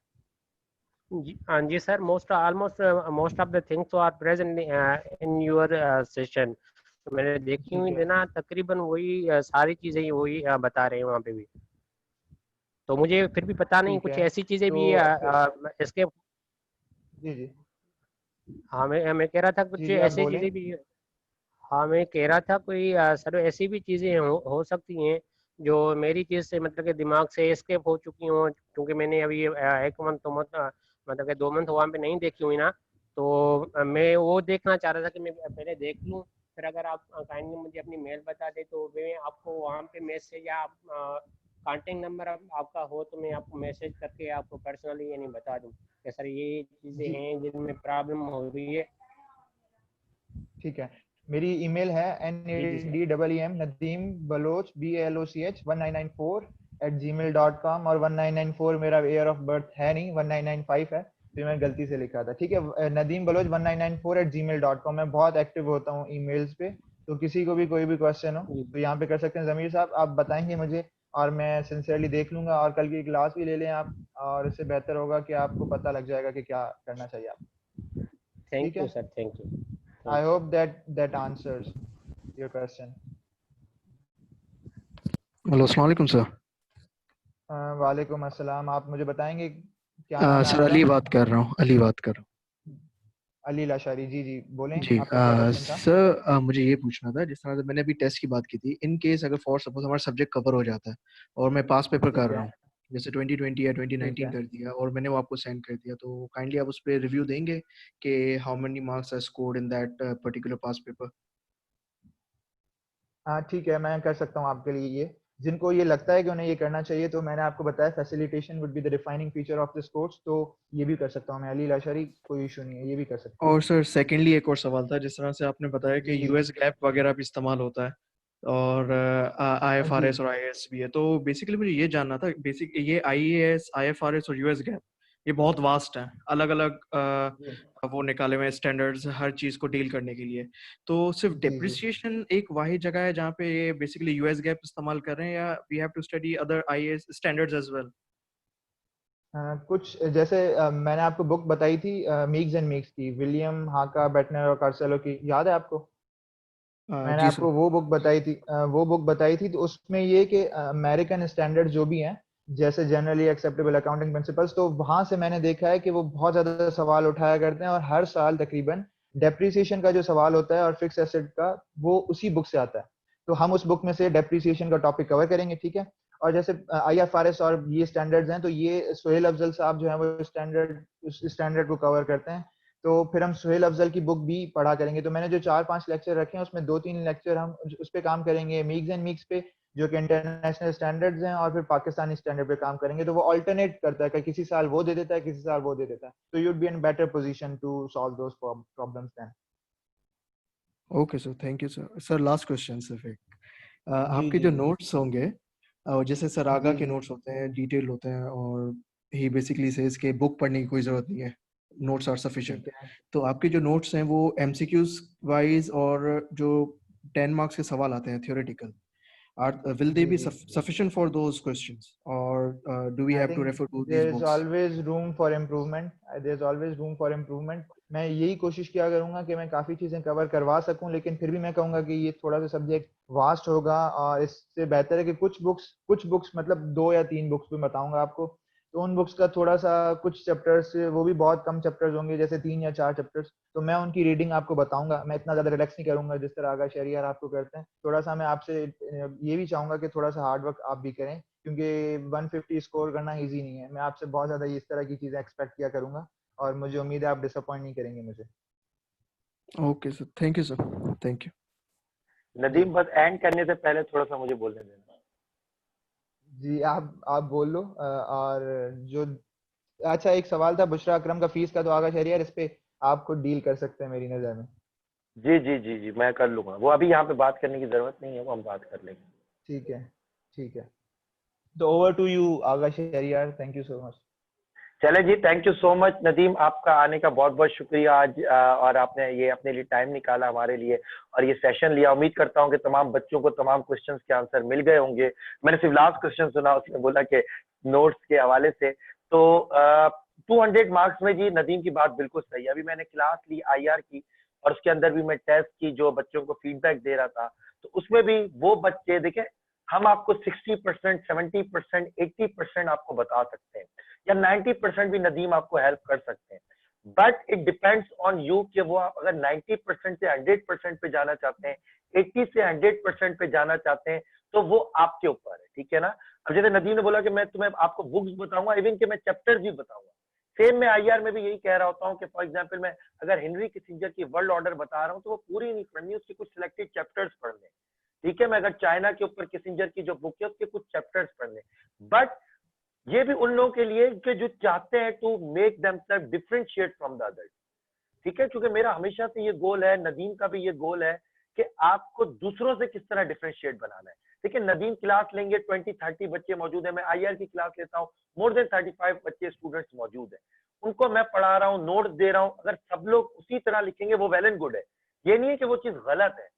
जी हाँ जी sir, most of the things are present in your session. तो मैंने देखी ठीक हुई है। थी ना, तकरीबन वही सारी चीज़ें ही वही बता रहे हैं वहाँ पे भी। तो मुझे फिर भी पता नहीं ठीक कुछ है, ऐसी चीज़ें तो भी फिर इसके। जी जी। हाँ मैं कह रहा था जी कुछ जी, आप ऐसी बोलें। चीज़ें भी। हाँ मैं कह रहा था कोई सर ऐसी भी चीज़ें हो सकती हैं जो मेरी चीज़ से मतलब कि दिमाग से एस्केप हो चुकी हों, क्योंकि मैंने अभी 1 मंथ तो मतलब कि 2 मंथ वहाँ पे नहीं देखी हुई ना। तो मैं वो देखना चाह रहा था कि मैं पहले देख लूँ, फिर अगर आप काइंडली मुझे अपनी मेल बता दें तो मैं आपको वहाँ पे मैसेज या कॉन्टेक्ट नंबर आपका हो तो मैं आपको मैसेज करके आपको पर्सनली ये नहीं बता दूँ कि सर ये चीज़ें जी हैं जिनमें प्रॉब्लम हो रही है। ठीक है, मेरी ईमेल है जी जी sir. NADEEM Nadeem Baloch BALOCH 1994 @gmail.com, और 1994 मेरा ईयर ऑफ बर्थ है नहीं, 1995 है, तो मैंने गलती से लिखा था। ठीक है, नदीम बलोच 1994 @gmail.com। मैं बहुत एक्टिव होता हूँ ईमेल्स पे, तो किसी को भी कोई भी क्वेश्चन हो जी तो यहाँ पे कर सकते हैं। जमीर साहब आप बताएंगे मुझे, और मैं सिंसियरली देख लूंगा, और कल की क्लास भी ले लें आप, और इससे बेहतर होगा कि आपको पता लग जाएगा कि क्या करना चाहिए आप। ठीक थैंक है, you sir, thank you. I thank hope that answers your question. Hello, अस्सलाम वालेकुम सर। वालेकुम अस्सलाम। आप मुझे बताएंगे क्या नाम है सर आपका? अली बात कर रहा हूँ, अली बात कर रहा अली लाशारी। जी जी, बोलें, हूँ जी। आपका क्या क्वेश्चन था? सर मुझे ये पूछना था, जिस तरह से मैंने अभी टेस्ट की बात की थी, इन केस अगर फॉर सपोज हमारा सब्जेक्ट कवर हो जाता है और मैं पास पेपर कर ठीक रहा है। हूँ, जैसे 2020 या ठीक 2019 है। कर दिया और मैंने वो आपको सेंड कर दिया, तो काइंडली आप उस पर रिव्यू देंगे कि how many marks are scored in that particular pass paper. हाँ ठीक है, मैं कर सकता हूँ आपके लिए ये। जिनको ये लगता है कि उन्हें ये करना चाहिए, तो मैंने आपको बताया facilitation would be the defining feature of this course, तो ये भी कर सकता हूँ मैं। अली लाशारी, कोई इशू नहीं है, ये भी कर सकता हूँ। और सर सेकेंडली एक और सवाल था, जिस तरह से आपने बताया जी कि जी। यूएस गैप वगैरह भी इस्तेमाल होता है और जी आईएफआरएस और आईएएस भी है, तो बेसिकली मुझे ये जानना था, बेसिक ये आईएएस आईएफआरएस और यूएस गैप ये बहुत वास्ट है, अलग अलग जी। वो निकाले हुए स्टैंडर्ड्स हर चीज को डील करने के लिए। तो सिर्फ जी जी। डिप्रिसिएशन एक वाहिद जगह है जहाँ पे ये बेसिकली यूएस गैप इस्तेमाल कर रहे हैं, या we have to study other IAS standards as well? कुछ जैसे मैंने आपको बुक बताई थी मीक्स एंड मीक्स की, विलियम हाका बेटनर और कार्सेलो की, याद है आपको? मैंने जी सर। आपको वो बुक बताई थी, तो उसमें ये कि अमेरिकन स्टैंडर्ड जो भी हैं, जैसे जनरली एक्सेप्टेबल अकाउंटिंग प्रिंसिपल्स, तो वहां से मैंने देखा है कि वो बहुत ज्यादा सवाल उठाया करते हैं, और हर साल तकरीबन डेप्रिसिएशन का जो सवाल होता है और फिक्स एसेट का, वो उसी बुक से आता है। तो हम उस बुक में से डेप्रिसिएशन का टॉपिक कवर करेंगे, ठीक है? और जैसे आईएफआरएस और ये स्टैंडर्ड्स हैं, तो ये सोहेल अफजल साहब जो है वो उस स्टैंडर्ड को कवर करते हैं। तो फिर हम सुहेल अफजल की बुक भी पढ़ा करेंगे। तो मैंने जो 4-5 लेक्चर रखे हैं, उसमें 2-3 लेक्चर हम उस पे काम करेंगे, मीक्स एंड मीक्स पे, जो कि इंटरनेशनल स्टैंडर्ड्स हैं, और फिर पाकिस्तानी स्टैंडर्ड पे काम करेंगे। तो वो ऑल्टरनेट करता है कि किसी साल वो दे देता है, किसी साल वो दे देता है, तो you would be in better position to solve those problems then. Okay sir, thank you sir. Sir last question सिर्फ एक, जी आपके जी जो नोट्स होंगे, जैसे सर आगा जी के जी। नोट्स होते हैं, डिटेल होते हैं, और ही बेसिकली से इसके बुक पढ़ने की कोई ज़रूरत नहीं है, नोट्स आर सफिशिएंट। ठीक है। तो आपके जो नोट्स हैं वो एमसीक्यूज वाइज, और जो 10 मार्क्स के सवाल आते हैं थियोरेटिकल, आर विल दे जी बी जी। सफिशिएंट फॉर दोज क्वेश्चंस, और do we I have to think refer to these there is books? Always room for improvement. There is always room for improvement. मैं यही कोशिश किया करूंगा कि मैं काफ़ी चीज़ें कवर करवा सकूं, लेकिन फिर भी मैं कहूंगा कि ये थोड़ा सा सब्जेक्ट वास्ट होगा, और इससे बेहतर है कि कुछ बुक्स मतलब 2 या 3 बुक्स भी बताऊंगा आपको। तो उन बुक्स का थोड़ा सा, कुछ चैप्टर्स, वो भी बहुत कम चैप्टर्स होंगे, जैसे 3 या 4 चैप्टर्स, तो मैं उनकी रीडिंग आपको बताऊंगा। मैं इतना ज़्यादा रिलैक्स नहीं करूंगा जिस तरह आगा शहरियार आपको करते हैं। थोड़ा सा मैं आपसे ये भी चाहूंगा कि थोड़ा सा हार्ड वर्क आप भी करें, क्योंकि 150 स्कोर करना इजी नहीं है। मैं आपसे बहुत ज़्यादा इस तरह की चीज़ें एक्सपेक्ट किया करूंगा, और मुझे उम्मीद है आप डिसअपॉइंट नहीं करेंगे मुझे। Okay sir, thank you sir, thank you. जी नदीम, बस एंड करने से पहले थोड़ा सा मुझे बोलने देना। जी, आप बोल लो। और जो, अच्छा, एक सवाल था बुशरा अकरम का फीस का, तो आगा शहरियार इस पे आप खुद डील कर सकते हैं मेरी नज़र में। जी जी जी जी, मैं कर लूंगा वो, अभी यहाँ पे बात करने की जरूरत नहीं है, वो हम बात कर लेंगे। ठीक है। ठीक है। तो over to you Agha Shahriyar, thank you so much. चले जी, thank you so much Nadeem, आपका आने का बहुत बहुत शुक्रिया आज, और आपने ये अपने लिए टाइम निकाला हमारे लिए और ये सेशन लिया। उम्मीद करता हूँ कि तमाम बच्चों को तमाम क्वेश्चंस के आंसर मिल गए होंगे। मैंने सिर्फ लास्ट क्वेश्चन सुना, उसने बोला कि नोट्स के हवाले से, तो 200 मार्क्स में जी नदीम की बात बिल्कुल सही है। अभी मैंने क्लास ली आईआर की, और उसके अंदर भी मैं टेस्ट की, जो बच्चों को फीडबैक दे रहा था, तो उसमें भी वो बच्चे देखे, हम आपको 60%, 70%, 80% आपको बता सकते हैं, या 90% भी नदीम आपको हेल्प कर सकते हैं। But it depends on you कि वो अगर 90% से 100% पे जाना चाहते हैं, 80 से 100% पे जाना चाहते हैं, तो वो आपके ऊपर है, ठीक है ना? अब जैसे नदीम ने बोला कि मैं तुम्हें आपको बुक्स बताऊंगा, इवन कि मैं चैप्टर्स भी बताऊंगा, सेम मैं आईआर में भी यही कह रहा होता हूँ कि फॉर एग्जाम्पल मैं अगर हेनरी किसिंजर की वर्ल्ड ऑर्डर बता रहा हूँ, तो वो पूरी नहीं पढ़नी, उसके कुछ सिलेक्टेड चैप्टर्स पढ़ने, ठीक है? मैं अगर चाइना के ऊपर किसिंजर की जो बुक है उसके कुछ चैप्टर्स पढ़ने। बट ये भी उन लोगों के लिए कि जो चाहते हैं to make themselves differentiate from the others, ठीक है? क्योंकि मेरा हमेशा से ये गोल है, नदीम का भी ये गोल है कि आपको दूसरों से किस तरह डिफरेंशिएट बनाना है। देखिए, नदीम क्लास लेंगे, 20-30 बच्चे मौजूद है, मैं आईआर की क्लास लेता हूँ, मोर देन 35 बच्चे स्टूडेंट्स मौजूद है, उनको मैं पढ़ा रहा हूँ, नोट्स दे रहा हूँ। अगर सब लोग उसी तरह लिखेंगे वो वेल एंड गुड है, ये नहीं है कि वो चीज गलत है।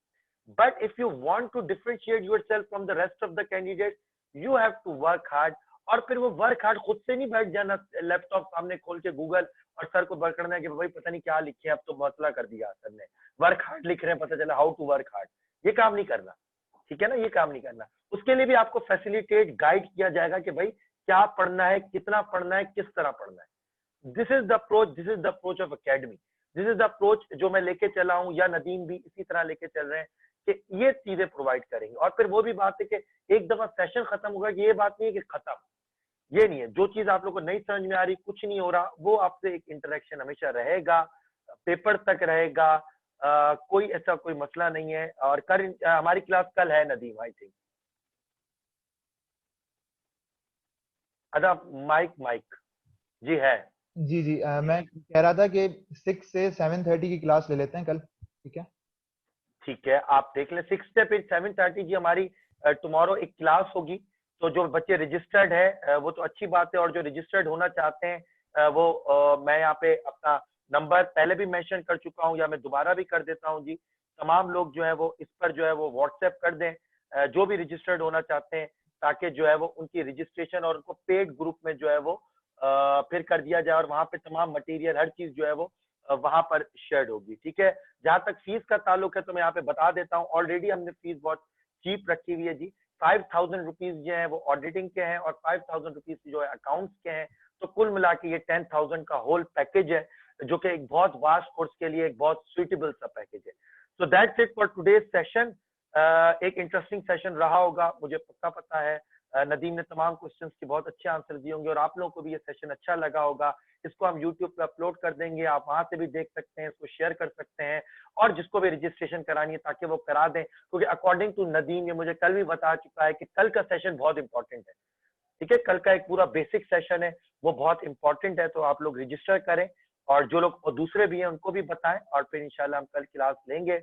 But if you want to differentiate yourself from the rest of the candidates, you have to work hard. और फिर वो वर्क हार्ड खुद से नहीं बैठ जाना, लैपटॉप सामने खोल के गूगल और सर को पकड़ना है कि भाई पता नहीं क्या लिखे, अब तो मसला कर दिया सर ने, वर्क हार्ड लिख रहे हैं, पता चला हाउ टू वर्क हार्ड। ये काम नहीं करना, ठीक है ना? ये काम नहीं करना। उसके लिए भी आपको फैसिलिटेट गाइड किया जाएगा कि भाई क्या पढ़ना है, कितना पढ़ना है, किस तरह पढ़ना है। This is the approach of academy, this is the approach जो मैं लेके चला हूं, या नदीम भी इसी तरह लेके चल रहे हैं कि ये चीजें प्रोवाइड करेंगे। और फिर वो भी बात है कि एक दफा सेशन खत्म होगा कि ये बात नहीं है कि खत्म, ये नहीं है। जो चीज आप लोग को नहीं समझ में आ रही, कुछ नहीं हो रहा, वो आपसे एक इंटरेक्शन हमेशा रहेगा, पेपर तक रहेगा। कोई ऐसा कोई मसला नहीं है। और हमारी क्लास कल है नदीम, आई थिंक। अदा माइक जी है। जी जी, मैं कह रहा था कि 6 से 7:30 की क्लास ले लेते हैं कल, ठीक है? ठीक है, आप देख लें। 6 से फिर 7:30 जी हमारी टुमारो एक क्लास होगी। तो जो बच्चे रजिस्टर्ड है वो तो अच्छी बात है, और जो रजिस्टर्ड होना चाहते हैं वो मैं यहाँ पे अपना नंबर पहले भी मेंशन कर चुका हूँ, या मैं दोबारा भी कर देता हूँ जी। तमाम लोग जो है वो इस पर जो है वो व्हाट्सएप कर दें, जो भी रजिस्टर्ड होना चाहते हैं, ताकि जो है वो उनकी रजिस्ट्रेशन और उनको पेड ग्रुप में जो है वो फिर कर दिया जाए, और वहां पे तमाम मटेरियल हर चीज जो है वो वहां पर शेयर होगी। ठीक है, जहां तक फीस का ताल्लुक है तो मैं यहाँ पे बता देता हूँ, ऑलरेडी हमने फीस बहुत चीप रखी हुई है जी। 5000 रुपीज जो है वो ऑडिटिंग के हैं, और 5000 रुपीज जो है अकाउंट्स के हैं। तो कुल मिला के ये 10,000 का होल पैकेज है, जो कि एक बहुत वास्ट कोर्स के लिए एक बहुत सुइटेबल सा पैकेज है। So that's it for today's session. एक इंटरेस्टिंग सेशन रहा होगा, मुझे पक्का पता है। नदीम ने तमाम क्वेश्चंस के बहुत अच्छे आंसर दिए होंगे, और आप लोगों को भी ये सेशन अच्छा लगा होगा। इसको हम YouTube पे अपलोड कर देंगे, आप वहां से भी देख सकते हैं, इसको शेयर कर सकते हैं, और जिसको भी रजिस्ट्रेशन करानी है ताकि वो करा दें, क्योंकि अकॉर्डिंग टू नदीम ये मुझे कल भी बता चुका है कि कल का सेशन बहुत इंपॉर्टेंट है। ठीक है, कल का एक पूरा बेसिक सेशन है, वो बहुत इंपॉर्टेंट है। तो आप लोग रजिस्टर करें, और जो लोग दूसरे भी हैं उनको भी बताएं, और फिर इंशाल्लाह हम कल क्लास लेंगे।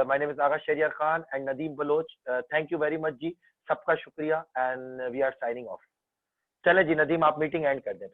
My name is Agha Shahriyar Khan and Nadeem Baloch. Thank you very much जी, सबका शुक्रिया, and we are signing off. चले जी नदीम, आप मीटिंग एंड कर दें।